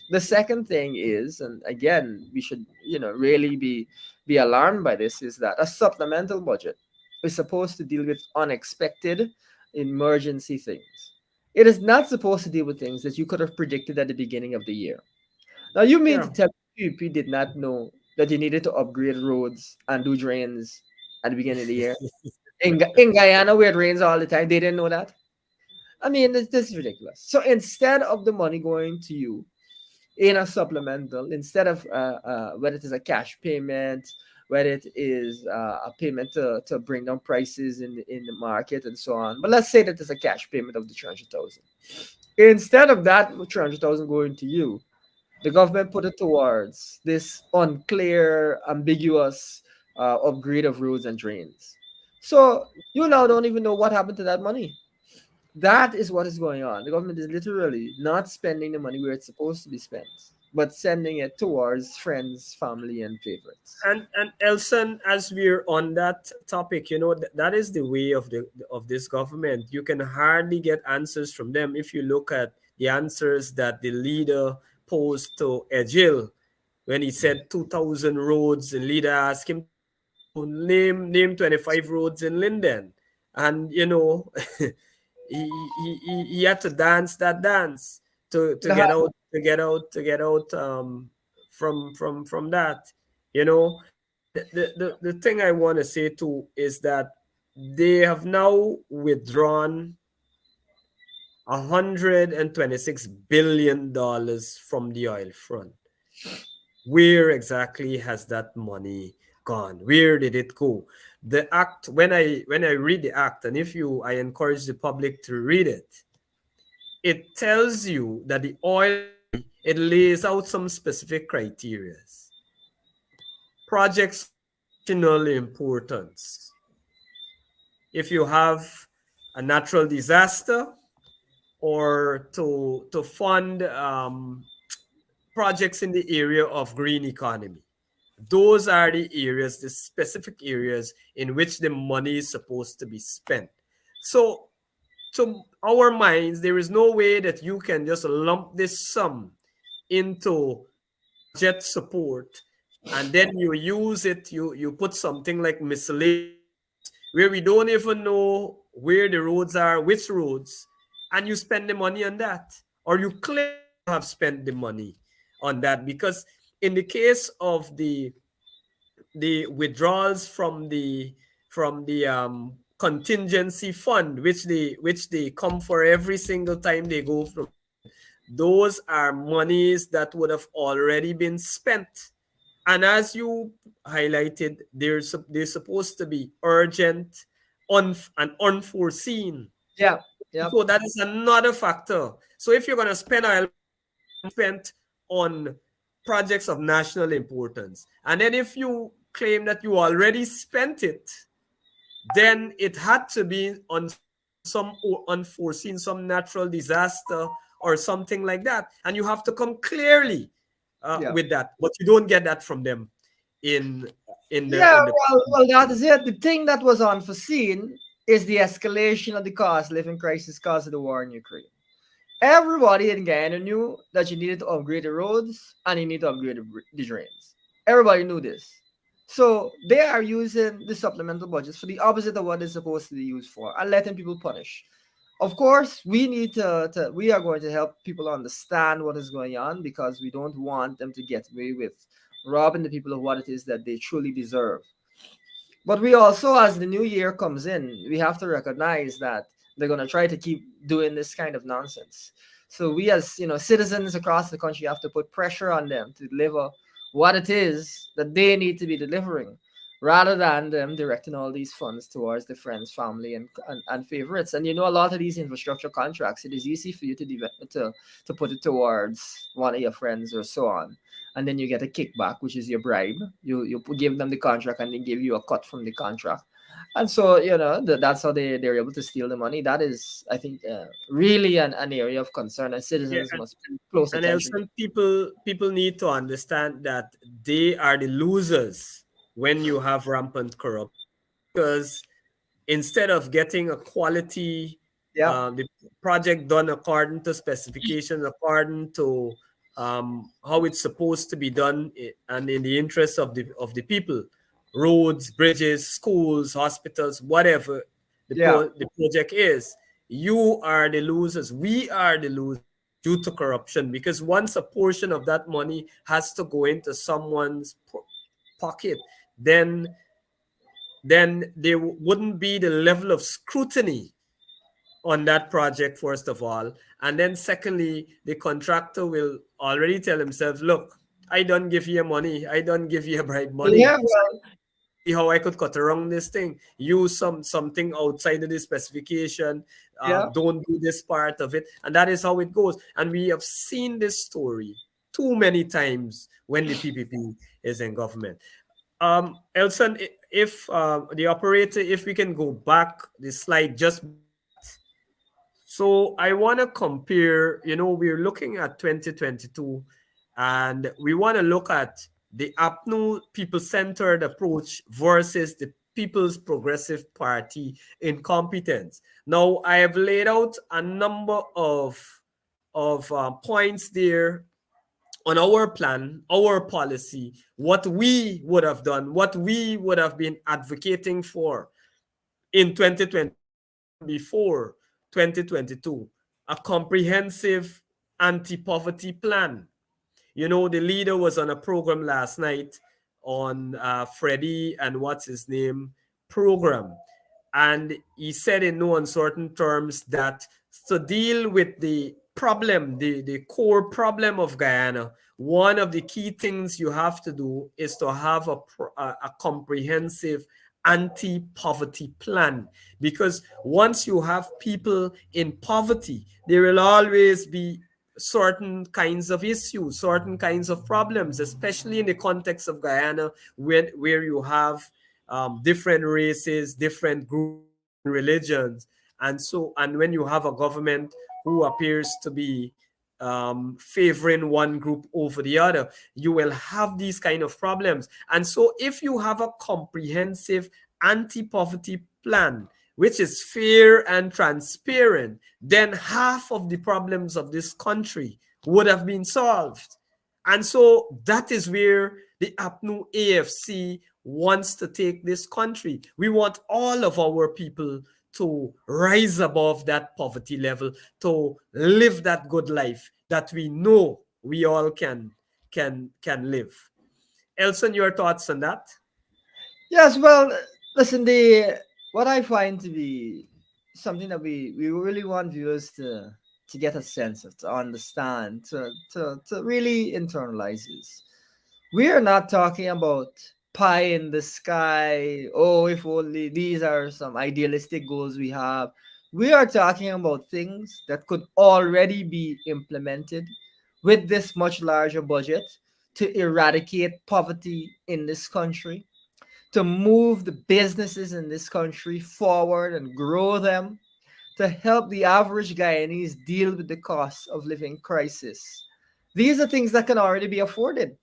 The second thing is, and again, we should really be alarmed by this, is that a supplemental budget is supposed to deal with unexpected emergency things. It is not supposed to deal with things that you could have predicted at the beginning of the year. Now, you mean to Yeah. tell me PUP did not know that you needed to upgrade roads and do drains at the beginning of the year? In Guyana, where it rains all the time, they didn't know that? I mean, this is ridiculous. So instead of the money going to you in a supplemental, instead of whether it is a cash payment, whether it is a payment to bring down prices in the market and so on. But let's say that there's a cash payment of the 300,000. Instead of that 300,000 going to you, the government put it towards this unclear, ambiguous upgrade of roads and drains. So you now don't even know what happened to that money. That is what is going on. The government is literally not spending the money where it's supposed to be spent, but sending it towards friends, family, and favorites. And Elson, as we're on that topic, that is the way of this government. You can hardly get answers from them. If you look at the answers that the leader posed to Ejil when he said 2,000 roads, and leader asked him to name 25 roads in Linden, and he had to dance that dance to The get out, from that. The thing I want to say too is that they have now withdrawn $126 billion from the oil front. Where exactly has that money gone? Where did it go? The act, when I read the act, and if you I encourage the public to read it, it tells you that the oil money, it lays out some specific criteria. Projects of national importance. If you have a natural disaster, or to fund projects in the area of green economy. Those are the areas, the specific areas in which the money is supposed to be spent. So, to our minds, there is no way that you can just lump this sum into budget support and then you use it, you put something like miscellaneous where we don't even know where the roads are, which roads, and you spend the money on that, or you claim that you have spent the money on that. Because in the case of the withdrawals from the contingency fund, which they come for every single time they go from, those are monies that would have already been spent. And as you highlighted, they're supposed to be urgent, and unforeseen. Yeah. Yep. So that is another factor. So if you're going to spend oil spent on projects of national importance, and then if you claim that you already spent it, then it had to be on some unforeseen, some natural disaster or something like that, and you have to come clearly Yeah. with that. But you don't get that from them in Yeah, the well, that is it. The thing that was unforeseen is the escalation of the cost, living crisis caused of the war in Ukraine. Everybody in Guyana knew that you needed to upgrade the roads and you need to upgrade the drains. Everybody knew this. So they are using the supplemental budgets for the opposite of what it's supposed to be used for and letting people punish. Of course, we need we are going to help people understand what is going on because we don't want them to get away with robbing the people of what it is that they truly deserve. But we also, as the new year comes in, we have to recognize that they're going to try to keep doing this kind of nonsense. So we, as citizens across the country, have to put pressure on them to deliver what it is that they need to be delivering, rather than them directing all these funds towards the friends, family, and favorites. And a lot of these infrastructure contracts, it is easy for you to put it towards one of your friends or so on, and then you get a kickback, which is your bribe. You give them the contract, and they give you a cut from the contract, and so that's how they're able to steal the money. That is, I think, really an area of concern, and yeah, citizens must pay close and attention to. also people need to understand that they are the losers when you have rampant corruption, because instead of getting a quality Yeah, the project done according to specifications, according to how it's supposed to be done, and in the interest of the people, roads, bridges, schools, hospitals, whatever yeah. the project is, you are the losers. We are the losers due to corruption, because once a portion of that money has to go into someone's pocket, then there wouldn't be the level of scrutiny on that project, first of all. And then secondly, the contractor will already tell himself, look, I don't give you money, I don't give you bribe money, Yeah, well, see how I could cut around this thing, use something outside of the specification, yeah. don't do this part of it. And that is how it goes. And we have seen this story too many times when the PPP is in government. Elson, if the operator, if we can go back the slide just. So I want to compare, we're looking at 2022, and we want to look at the APNU people-centered approach versus the People's Progressive Party incompetence. Now, I have laid out a number of points there on our plan, our policy, what we would have done, what we would have been advocating for in 2020 before 2022, a comprehensive anti-poverty plan. The leader was on a program last night on Freddie and what's his name program. And he said in no uncertain terms that to deal with the problem, the core problem of Guyana, one of the key things you have to do is to have a comprehensive anti-poverty plan, because once you have people in poverty, there will always be certain kinds of issues, certain kinds of problems, especially in the context of Guyana, where you have different races, different groups, different religions. And when you have a government who appears to be favoring one group over the other, you will have these kind of problems. And so if you have a comprehensive anti-poverty plan, which is fair and transparent, then half of the problems of this country would have been solved. And so that is where the APNU AFC wants to take this country. We want all of our people to rise above that poverty level, to live that good life that we know we all can live. Elson, your thoughts on that? Yes, well, listen, the what I find to be something that we really want viewers to get a sense of, to understand, to really internalize is, we are not talking about pie in the sky. Oh, if only these are some idealistic goals we have. We are talking about things that could already be implemented with this much larger budget to eradicate poverty in this country, to move the businesses in this country forward and grow them, to help the average Guyanese deal with the cost of living crisis. These are things that can already be afforded.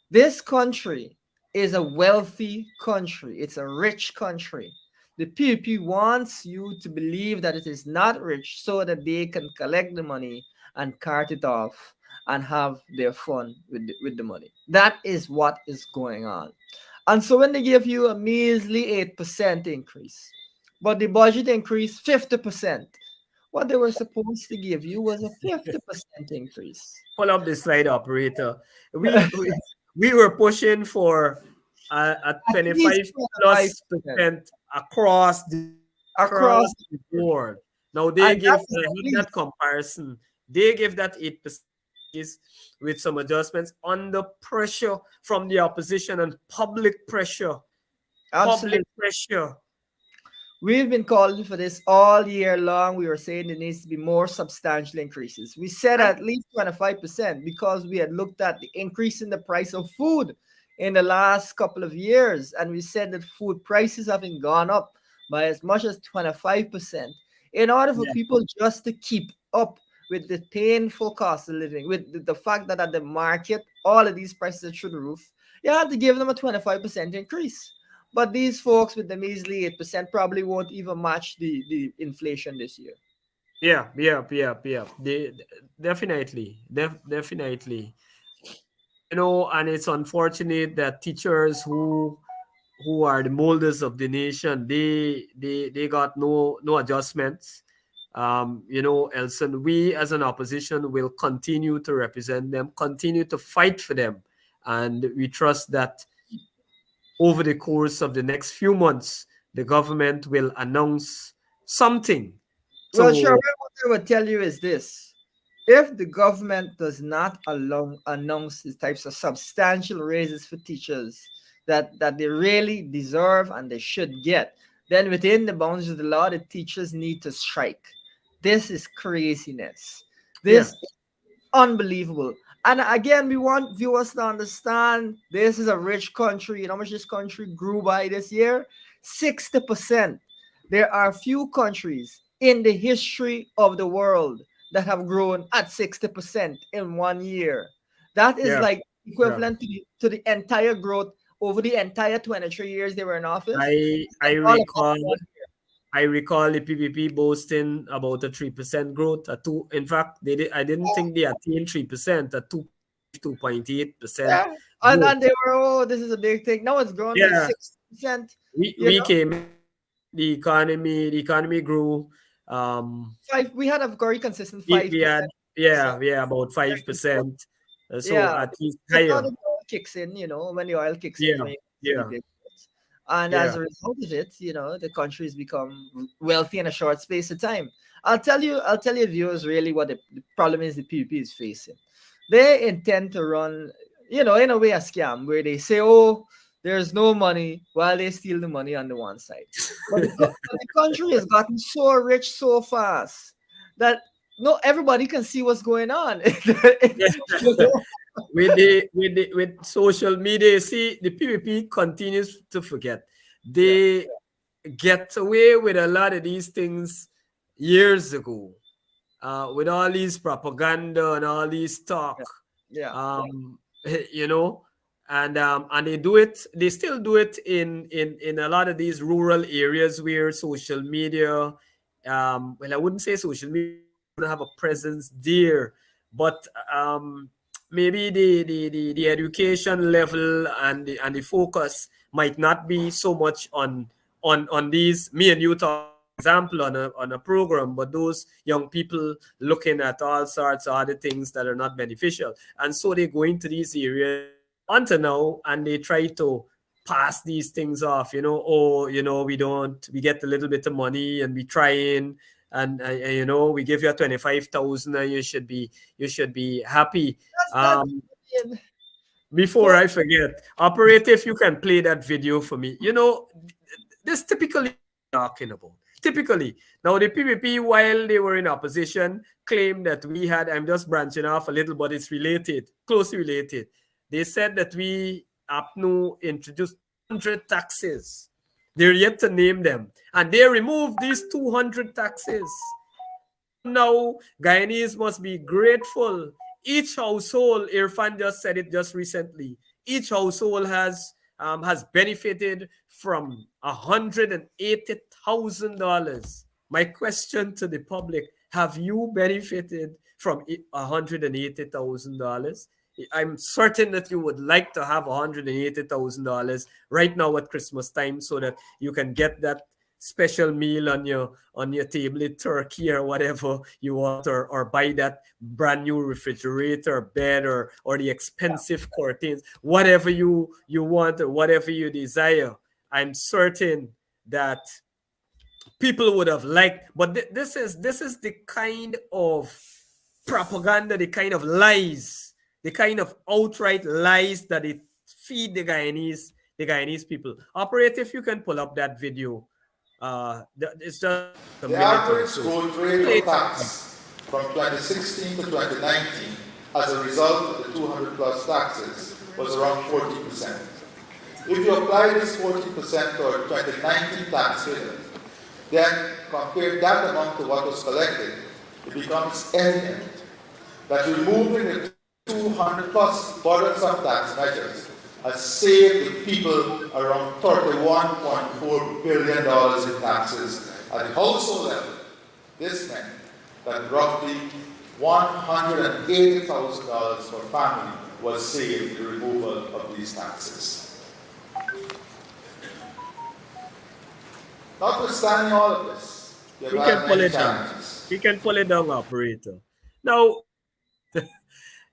This country is a wealthy country. It's a rich country. The PUP wants you to believe that it is not rich so that they can collect the money and cart it off and have their fun with the money. That is what is going on. And so when they give you a measly 8% increase, but the budget increased 50%, what they were supposed to give you was a 50% increase. Pull up the slide, operator. We we, we were pushing for a At least 25 plus 25% percent across across, the board. Now they and give, that I is at had least. that comparison. They give that 8% increase with some adjustments under pressure from the opposition and public pressure. Public Absolutely. pressure. We've been calling for this all year long. We were saying there needs to be more substantial increases. We said And at least 25% because we had looked at the increase in the price of food in the last couple of years. And we said that food prices haven't gone up by as much as 25%. In order for yeah, people just to keep up with the painful cost of living, with the fact that at the market, all of these prices are through the roof, you had to give them a 25% increase. But these folks with the measly 8% probably won't even match the inflation this year. yeah. Definitely, definitely. And it's unfortunate that teachers who are the molders of the nation, they got no adjustments. Elson, we as an opposition will continue to represent them, continue to fight for them, and we trust that over the course of the next few months, the government will announce something Well, sure, to. what I would tell you is this. If the government does not announce these types of substantial raises for teachers that they really deserve and they should get, then within the bounds of the law, the teachers need to strike. This is craziness. Yeah, This unbelievable. And again, we want viewers to understand this is a rich country. You know how much this country grew by this year? 60%. There are few countries in the history of the world that have grown at 60% in 1 year. That is yeah, like yeah. equivalent to the entire growth over the entire 23 years they were in office. I I That's all about recall one. I recall the PPP boasting about a 3% growth. In fact, I didn't think they attained 3%, a 2.8% Yeah. And growth. they were, oh, this is a big thing. Now it's grown by Yeah, 60%. You we know, came in, the economy grew. we had a very consistent We had, 5%. yeah, So yeah, about very consistent. 5%. So Yeah. at least That's how the higher. oil kicks in, when the oil kicks in is Yeah, when you see the yeah, big growth. And as yeah. a result of it, the country's become wealthy in a short space of time. I'll tell you viewers really what the problem is the PUP is facing. they intend to run, in a way, a scam where they say, oh, there's no money while they steal the money on the one side. But the country has gotten so rich so fast that no everybody can see what's going on. You know? With social media, you see the PPP continues to forget. Yeah, They get away with a lot of these things years ago, with all these propaganda and all these talk, yeah, yeah. um, you know, and they do it. They still do it in a lot of these rural areas where social media, well, I wouldn't say social media doesn't have a presence there, but maybe the education level and the focus might not be so much on these. Me and you talk, for example, on a program, but those young people looking at all sorts of other things that are not beneficial, and so they go into these areas until now, and they try to pass these things off. Oh, we get a little bit of money and we try in, and we give you a 25,000, and you should be happy. um I mean, before but I forget, operator, if you can play that video for me. This typically what I'm talking about. Typically. Now, the PPP, while they were in opposition, claimed that we had, I'm just branching off a little, but it's related, closely related. They said that we, APNU, introduced 200 taxes. They're yet to name them. And they removed these 200 taxes. And so now Guyanese must be grateful. Each household, Irfan just said it just recently, each household has benefited from $180,000. My question to the public: have you benefited from $180,000? I'm certain that you would like to have $180,000 right now at Christmas time, so that you can get that special meal on your table, turkey or whatever you want, or buy that brand new refrigerator, bed, or the expensive curtains, whatever you want or whatever you desire. I'm certain that people would have liked, but this is the kind of propaganda, the kind of lies, the kind of outright lies that it feed the Guyanese people. Operator, if you can pull up that video, it's just about a The minute or average so. growth rate Play of it for me. tax from 2016 to 2019 as a result of the 200 plus taxes was around 40%. If you apply this 40% to our 2019 tax figure, then compare that amount to what was collected, it becomes evident that removing the 200 plus burdensome tax measures has saved the people around $31.4 billion in taxes at the household level. This meant that roughly $180,000 per family was saved the removal of these taxes. Notwithstanding all of this, we have He can had pull many it down. challenges. He can pull it down, operator. Now,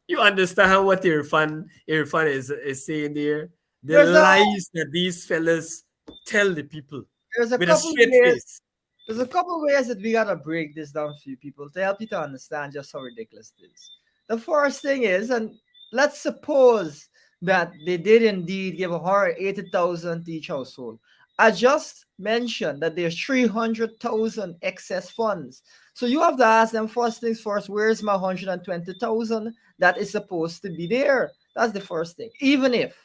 you understand what Irfan is saying there? The there's a lies that these fellas tell the people there's a with a couple straight ways face. there's a couple ways that we gotta break this down for you people to help you to understand just how ridiculous it is. The first thing is, and let's suppose that they did indeed give 180,000 to each household. I just mentioned that there's 300,000 excess funds. So you have to ask them first things first, where's my 120,000 that is supposed to be there? That's the first thing. Even if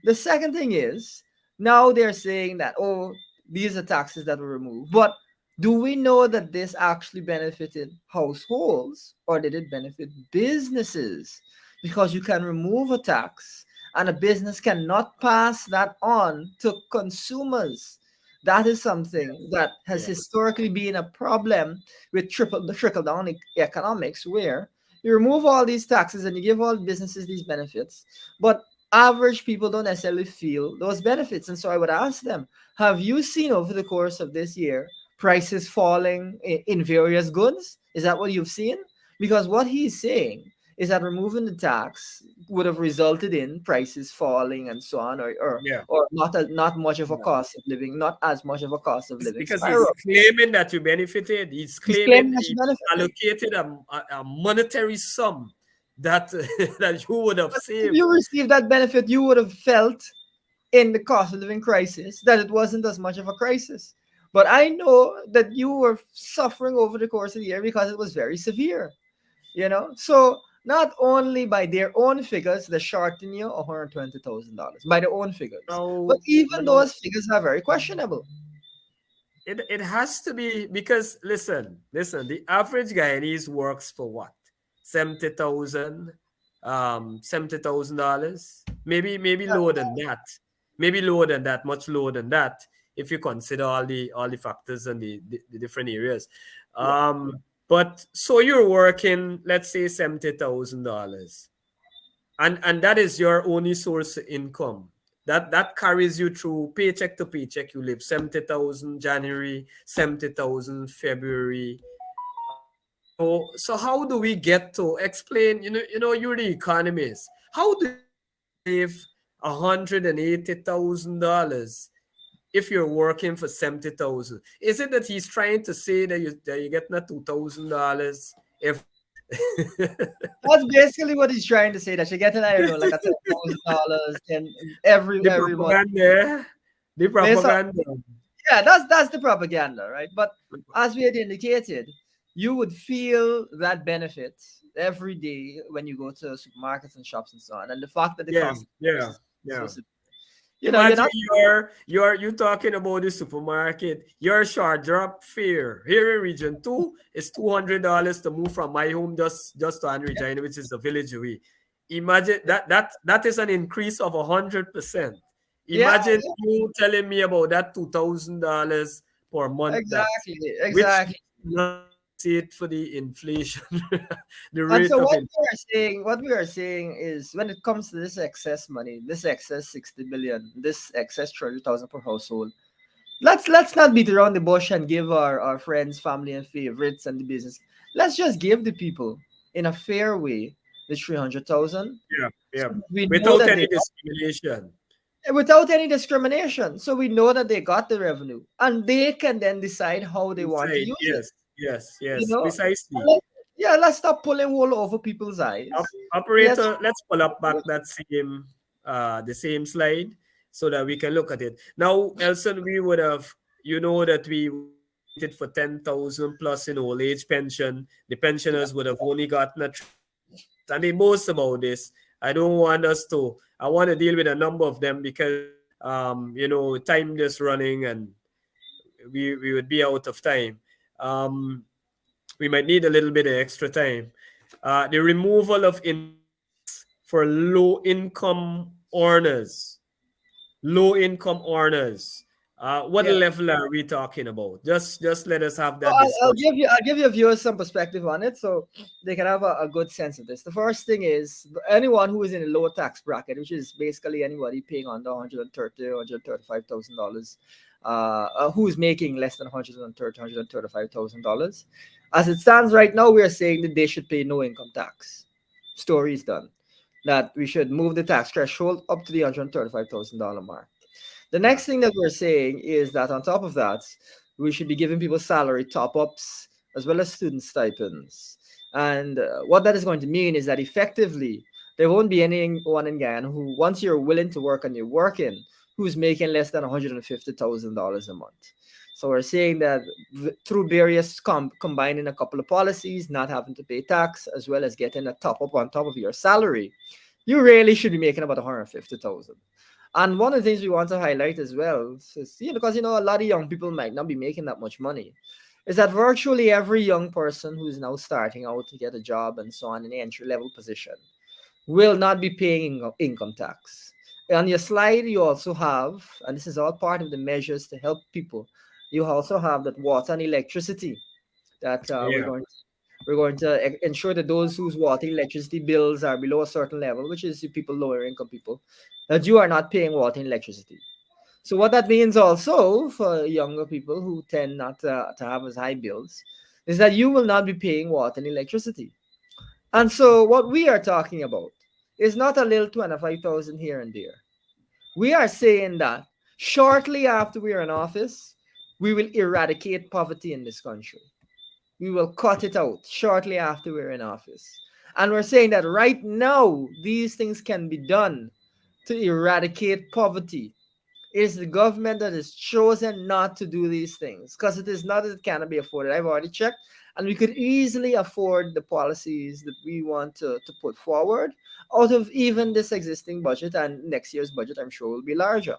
the second thing is, now they're saying that, oh, these are taxes that were removed. But do we know that this actually benefited households or did it benefit businesses? Because you can remove a tax and a business cannot pass that on to consumers. That is something that has Yes. historically been a problem with the trickle down economics, where you remove all these taxes and you give all businesses these benefits, but average people don't necessarily feel those benefits. And so I would ask them, have you seen over the course of this year prices falling in various goods? Is that what you've seen? Because what he's saying is that removing the tax would have resulted in prices falling and so on, Yeah. or not much of a Yeah. cost of living, not as much of a cost of living Because he's spiral. claiming that you benefited. He's He's claiming claiming that you he benefited. allocated a monetary sum that that you would have If saved. you received that benefit, you would have felt in the cost of living crisis that it wasn't as much of a crisis. But I know that you were suffering over the course of the year because it was very severe, So not only by their own figures, they shorten you $120,000 by their own figures, but Now, even now those figures are very questionable. it has to be because listen, the average Guyanese works for what? 70,000 $70,000, maybe lower than that, maybe lower than that, much lower than that, if you consider all the factors and the different areas. Yeah, But so you're working, let's say $70,000, and that is your only source of income. That carries you through paycheck to paycheck. You live 70,000 January, 70,000 February. So how do we get to explain? You're the economist. How do you save $180,000 if you're working for 70,000? Is it that he's trying to say that you get not $2,000 if that's basically what he's trying to say. That you're getting, I don't know, like a $10,000 and the every month. propaganda, the Based on, propaganda? yeah, that's the propaganda, right? But as we had indicated, you would feel that benefit every day when you go to supermarkets and shops and so on. And the fact that the Yeah, cost of yeah, prices is so yeah. severe. You're Imagine not. you talking about the supermarket. Your short drop fare here in Region 2 is $200 to move from my home just to Regina, which is the village away. Imagine that is an increase of 100%. Yeah, Imagine you telling me about that $2,000 per month, that exactly, which exactly. not compensate for the inflation, the And rate so of what we are saying is when it comes to this excess money, this excess 60 billion, this excess 30,000 per household, let's not beat around the bush and give our friends, family, and favorites and the business. Let's just give the people in a fair way the 300,000. yeah, So yeah, we know without that any they discrimination. without any discrimination. So we know that they got the revenue and they can then decide how they want to Inside, use it. yes, yes, You yes, know, precisely. yeah, let's stop pulling wool over people's eyes. Let's Operator, let's pull up back that same the same slide so that we can look at it. Now, Elson, we would have, that we waited for 10,000 plus in old age pension. The pensioners would have only gotten a 3,000 and they boast about this. I want to deal with a number of them because time just running and we would be out of time. Um, we might need a little bit of extra time. The removal of income tax for low income earners. Low income earners. What yeah. level are we talking about? Just let us have So that I'll discussion. give your viewers some perspective on it, so they can have a good sense of this. The first thing is anyone who is in a low tax bracket, which is basically anybody paying under $135,000, who is making less than $135,000. As it stands right now, we are saying that they should pay no income tax. Story is done. That we should move the tax threshold up to the $135,000 mark. The Yeah. next thing that we're saying is that on top of that, we should be giving people salary top ups as well as student stipends. And what that is going to mean is that effectively, there won't be anyone in Guyana who, once you're willing to work and you're working, who's making less than $150,000 a month. So we're saying that through various combining a couple of policies, not having to pay tax, as well as getting a top up on top of your salary, you really should be making about 150,000. And one of the things we want to highlight as well is, because a lot of young people might not be making that much money, is that virtually every young person who is now starting out to get a job and so on in an entry level position will not be paying income tax. On your slide, you also have, and this is all part of the measures to help people, you also have that water and electricity that Yeah. we're going to ensure that those whose water electricity bills are below a certain level, which is the people lower income people, that you are not paying water and electricity. So what that means also for younger people who tend not to have as high bills is that you will not be paying water and electricity. And so what we are talking about is not a little 25,000 here and there. We are saying that shortly after we are in office, we will eradicate poverty in this country. We will cut it out shortly after we're in office. And we're saying that right now, these things can be done to eradicate poverty. It is the government that has chosen not to do these things because it is not that it cannot be afforded. I've already checked, and we could easily afford the policies that we want to put forward out of even this existing budget, and next year's budget, I'm sure, will be larger.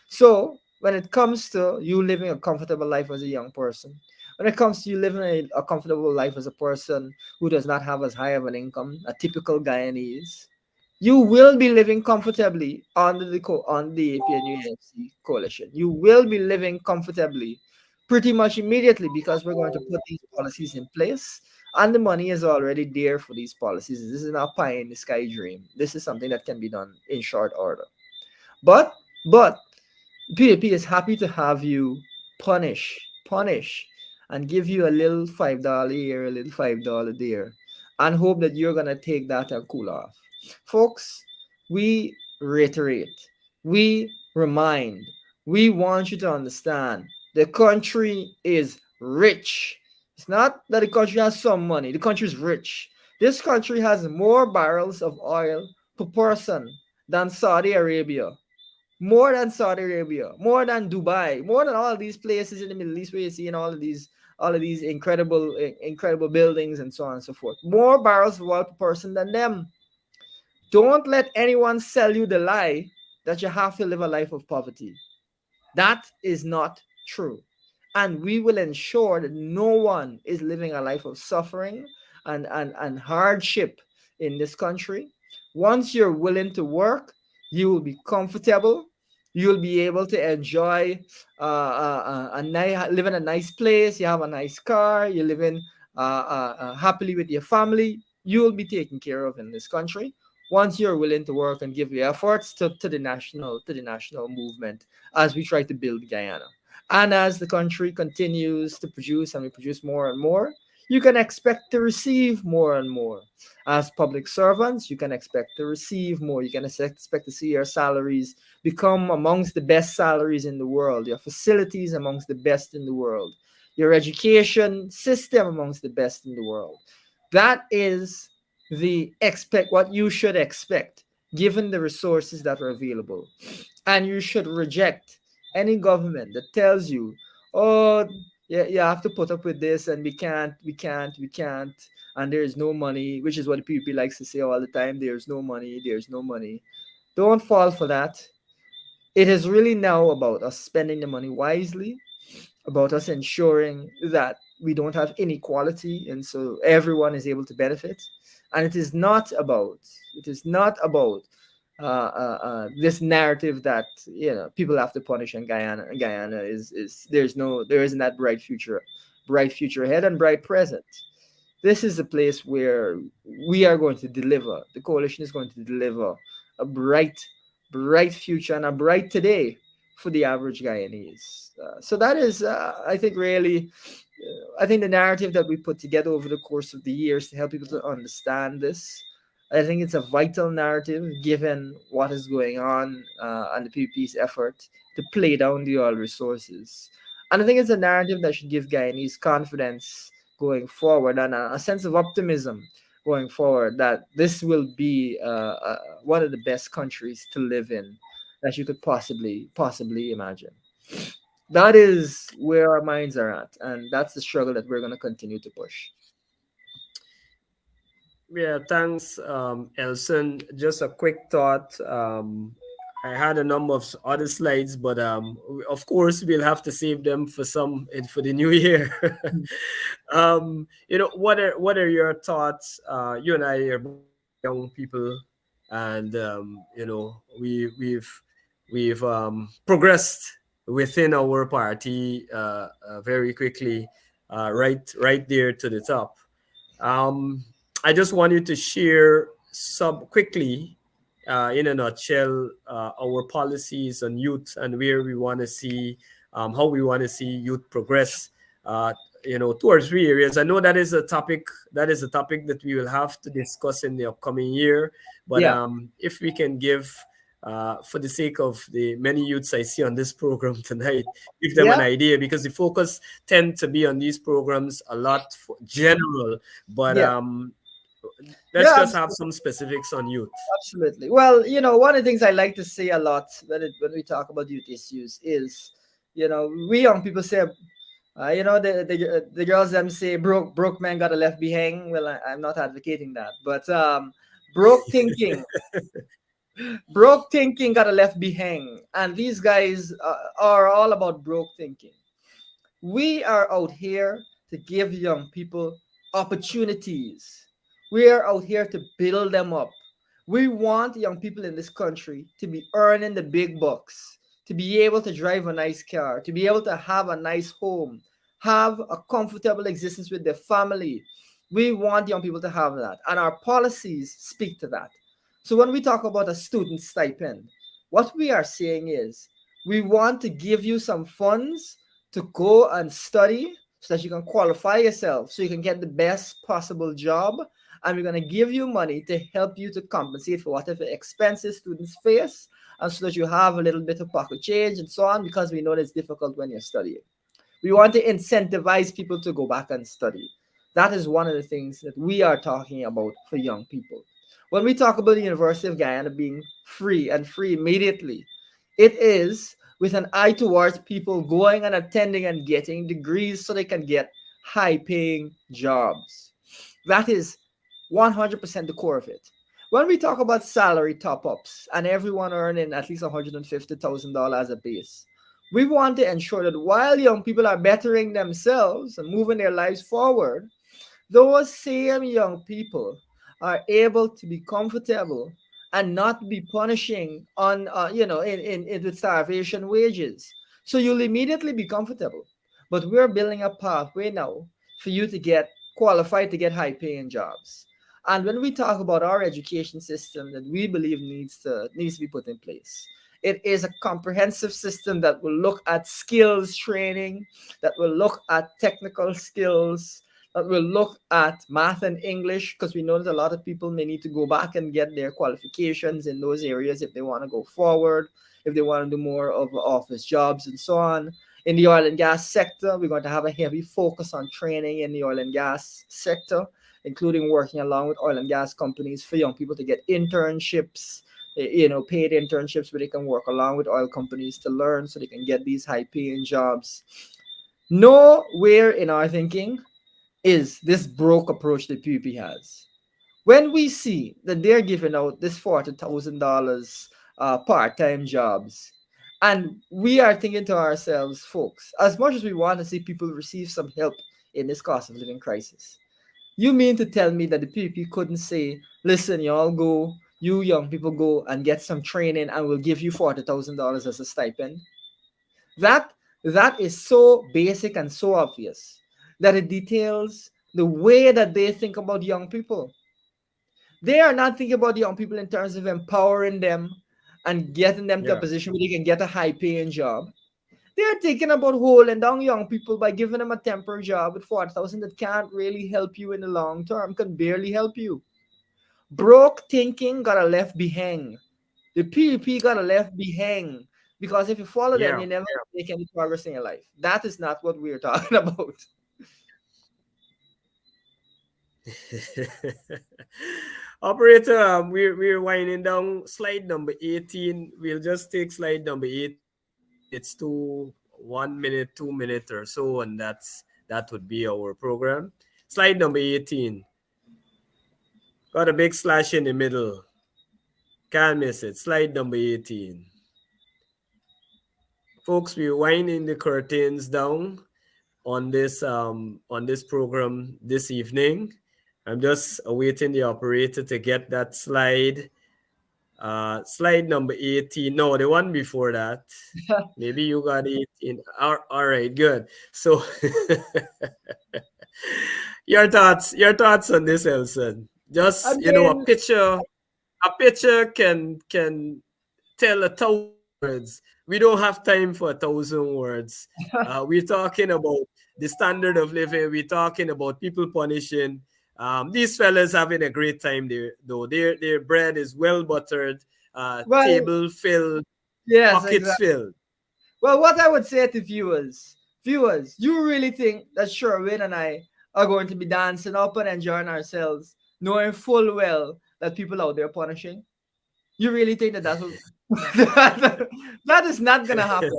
So, when it comes to you living a comfortable life as a young person, when it comes to you living a comfortable life as a person who does not have as high of an income, a typical Guyanese, you will be living comfortably under on the APNU AFC coalition. You will be living comfortably pretty much immediately because we're going to put these policies in place and the money is already there for these policies. This is not pie in the sky dream. This is something that can be done in short order. But but PAP is happy to have you punish, and give you a little $5 here, a little $5 there, and hope that you're gonna take that and cool off. Folks, we reiterate, we remind, we want you to understand the country is rich. It's not that the country has some money, the country is rich. This country has more barrels of oil per person than Saudi Arabia, more than Saudi Arabia, more than Dubai, more than all these places in the Middle East where you see in all of these incredible buildings and so on and so forth. More barrels of oil per person than them. Don't let anyone sell you the lie that you have to live a life of poverty. That is not true. And we will ensure that no one is living a life of suffering and hardship in this country. Once you're willing to work, you will be comfortable. You'll be able to enjoy live in a nice place. You have a nice car. You live in happily with your family. You will be taken care of in this country once you're willing to work and give your efforts to the national movement as we try to build Guyana. And as the country continues to produce and we produce more and more, you can expect to receive more and more. As public servants, you can expect to receive more. You can expect to see your salaries become amongst the best salaries in the world, your facilities amongst the best in the world, your education system amongst the best in the world. That is the expect what you should expect given the resources that are available. And you should reject any government that tells you, oh, yeah, you have to put up with this and we can't, and there's no money, which is what the PP likes to say all the time. There's no money. Don't fall for that. It is really now about us spending the money wisely, about us ensuring that we don't have inequality and so everyone is able to benefit. And it is not about this narrative that people have to punish in Guyana is there isn't that bright future ahead and bright present. This is a place where we are going to deliver. The coalition is going to deliver a bright future and a bright today for the average Guyanese. So that is, I think, really, I think the narrative that we put together over the course of the years to help people to understand this. I think it's a vital narrative given what is going on and the PP's effort to play down the oil resources. And I think it's a narrative that should give Guyanese confidence going forward and a sense of optimism going forward that this will be one of the best countries to live in that you could possibly imagine. That is where our minds are at, and that's the struggle that we're going to continue to push. Yeah, thanks, Elson. Just a quick thought. I had a number of other slides, but of course we'll have to save them for for the new year. What are your thoughts? You and I are both young people, and we've progressed within our party very quickly, right there to the top. Um, I just wanted to share some quickly, in a nutshell, our policies on youth and where we want to see, how we want to see youth progress. Two or three areas. I know that is a topic that we will have to discuss in the upcoming year. But Yeah, if we can give, for the sake of the many youths I see on this program tonight, give them an yeah, idea because the focus tend to be on these programs a lot for general, but yeah. let's Yeah, just have some specifics on youth. absolutely. Well, one of the things I like to say a lot when we talk about youth issues is, we young people say, the girls them say broke man got a left behind. Well, I'm not advocating that, but broke thinking, broke thinking got a left behind, and these guys are all about broke thinking. We are out here to give young people opportunities. We are out here to build them up. We want young people in this country to be earning the big bucks, to be able to drive a nice car, to be able to have a nice home, have a comfortable existence with their family. We want young people to have that, and our policies speak to that. So when we talk about a student stipend, what we are saying is we want to give you some funds to go and study so that you can qualify yourself, so you can get the best possible job. And we're going to give you money to help you to compensate for whatever expenses students face, and so that you have a little bit of pocket change and so on, because we know that it's difficult when you're studying. We want to incentivize people to go back and study. That is one of the things that we are talking about for young people. When we talk about the University of Guyana being free and free immediately, it is with an eye towards people going and attending and getting degrees so they can get high paying jobs. That is 100% the core of it. When we talk about salary top ups and everyone earning at least $150,000 as a base, we want to ensure that while young people are bettering themselves and moving their lives forward, those same young people are able to be comfortable and not be punishing on in with starvation wages. So you'll immediately be comfortable. But we're building a pathway now for you to get qualified to get high paying jobs. And when we talk about our education system that we believe needs to be put in place, it is a comprehensive system that will look at skills training, that will look at technical skills, that will look at math and English, because we know that a lot of people may need to go back and get their qualifications in those areas if they want to go forward, if they want to do more of office jobs and so on. In the oil and gas sector, we're going to have a heavy focus on training in the oil and gas sector, including working along with oil and gas companies for young people to get internships, paid internships where they can work along with oil companies to learn so they can get these high paying jobs. Nowhere in our thinking is this broke approach that PUP has. When we see that they're giving out this $40,000 part-time jobs, and we are thinking to ourselves, folks, as much as we want to see people receive some help in this cost of living crisis, you mean to tell me that the PUP couldn't say, listen, y'all go, you young people go and get some training and we'll give you $40,000 as a stipend? That that is so basic and so obvious that it details the way that they think about young people. They are not thinking about young people in terms of empowering them and getting them to a Yeah, position where they can get a high paying job. They are thinking about holding down young people by giving them a temporary job with 40,000 that can't really help you in the long term, can barely help you. Broke thinking got a left behind. The PUP got a left behind, because if you follow them, yeah. you never make any progress in your life. That is not what we're talking about. Operator, we're winding down slide number 18. We'll just take slide number 18. It's 1 minute, 2 minute or so, and that would be our program. Slide number 18. Got a big slash in the middle. Can't miss it. Slide number 18. Folks, we're winding the curtains down on this program this evening. I'm just awaiting the operator to get that slide. Slide number 18. No, the one before that. Maybe you got it in. All right, good. So your thoughts on this, Elson. I Just a mean, picture can tell 1,000 words. We don't have time for 1,000 words. We're talking about the standard of living. We're talking about people punishing. These fellas having a great time there, though. Their bread is well buttered, well, table filled, yes, pockets exactly. filled. Well, what I would say to viewers, you really think that Sherwin and I are going to be dancing up and enjoying ourselves knowing full well that people out there punishing? You really think that that's what that is not gonna happen?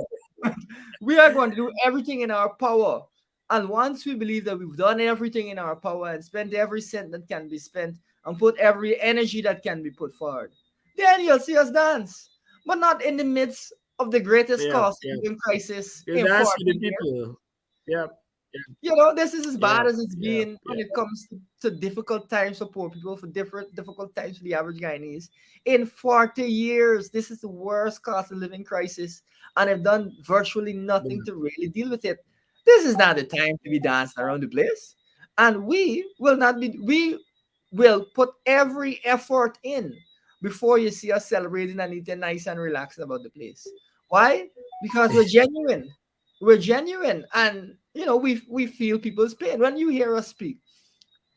We are going to do everything in our power. And once we believe that we've done everything in our power and spent every cent that can be spent and put every energy that can be put forward, then you'll see us dance. But not in the midst of the greatest Yeah, cost of yeah. living crisis You in dance 40 for the years. people. Yeah, This is as yeah, bad as it's yeah, been when yeah. it comes to difficult times for poor people, for different difficult times for the average Guyanese. In 40 years, this is the worst cost of living crisis, and I've done virtually nothing Yeah. to really deal with it. This is not the time to be dancing around the place, and we will put every effort in before you see us celebrating and eating nice and relaxed about the place. Why? Because we're genuine, and we feel people's pain. When you hear us speak,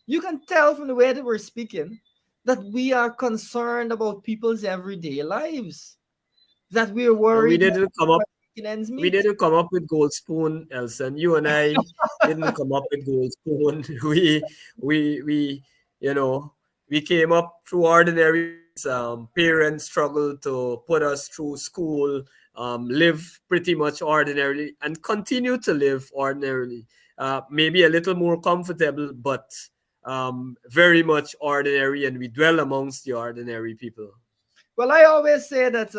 you can tell from the way that we're speaking that we are concerned about people's everyday lives, that we're And worried that we're making ends we meet. didn't come up with gold spoon, Elson. You and I didn't come up with gold spoon. We you know we came up through ordinary means. Parents struggled to put us through school, live pretty much ordinarily, and continue to live ordinarily. Maybe a little more comfortable, but very much ordinary, and we dwell amongst the ordinary people. Well, I always say that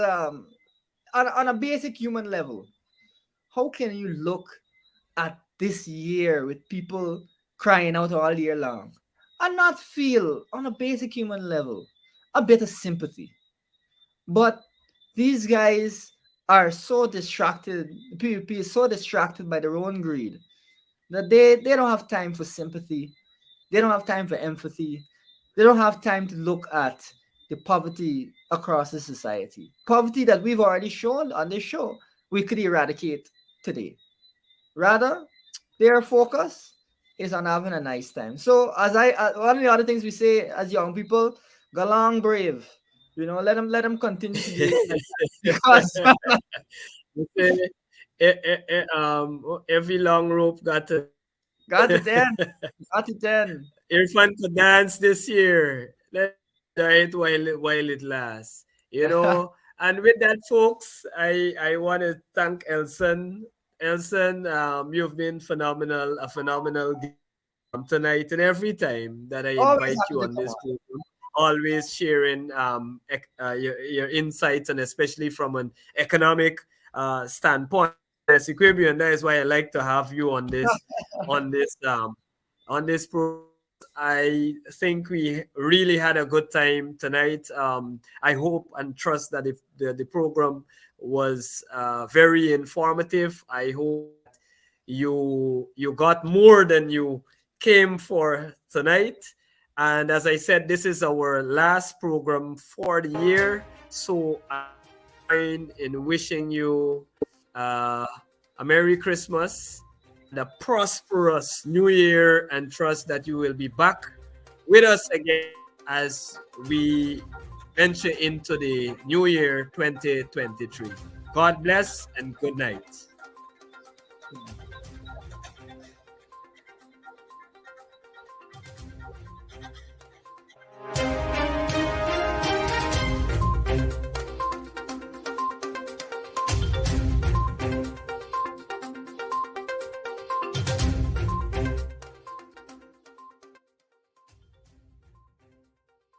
on a basic human level, how can you look at this year with people crying out all year long and not feel, on a basic human level, a bit of sympathy? But these guys are so distracted, the PvP is so distracted by their own greed that they don't have time for sympathy. They don't have time for empathy. They don't have time to look at the poverty across the society. Poverty that we've already shown on this show we could eradicate today. Rather, their focus is on having a nice time. So, one of the other things we say as young people, go along brave. Let them continue to do it because You say, every long rope got to got it then, got it then. Irfan to dance this year. Let's enjoy it while it lasts. And with that, folks, I want to thank Elson. Elson, you've been phenomenal, a phenomenal guest tonight and every time that I Always invite happy you to on come this on. program. Always sharing your insights, and especially from an economic standpoint. That's Equilibrium. That is why I like to have you on this um, on this program. I think we really had a good time tonight. I hope and trust that if the program was very informative. I hope that you got more than you came for tonight. And as I said, this is our last program for the year. So I join in wishing you uh, a Merry Christmas and a prosperous New Year, and trust that you will be back with us again as we venture into the New Year 2023. God bless and good night.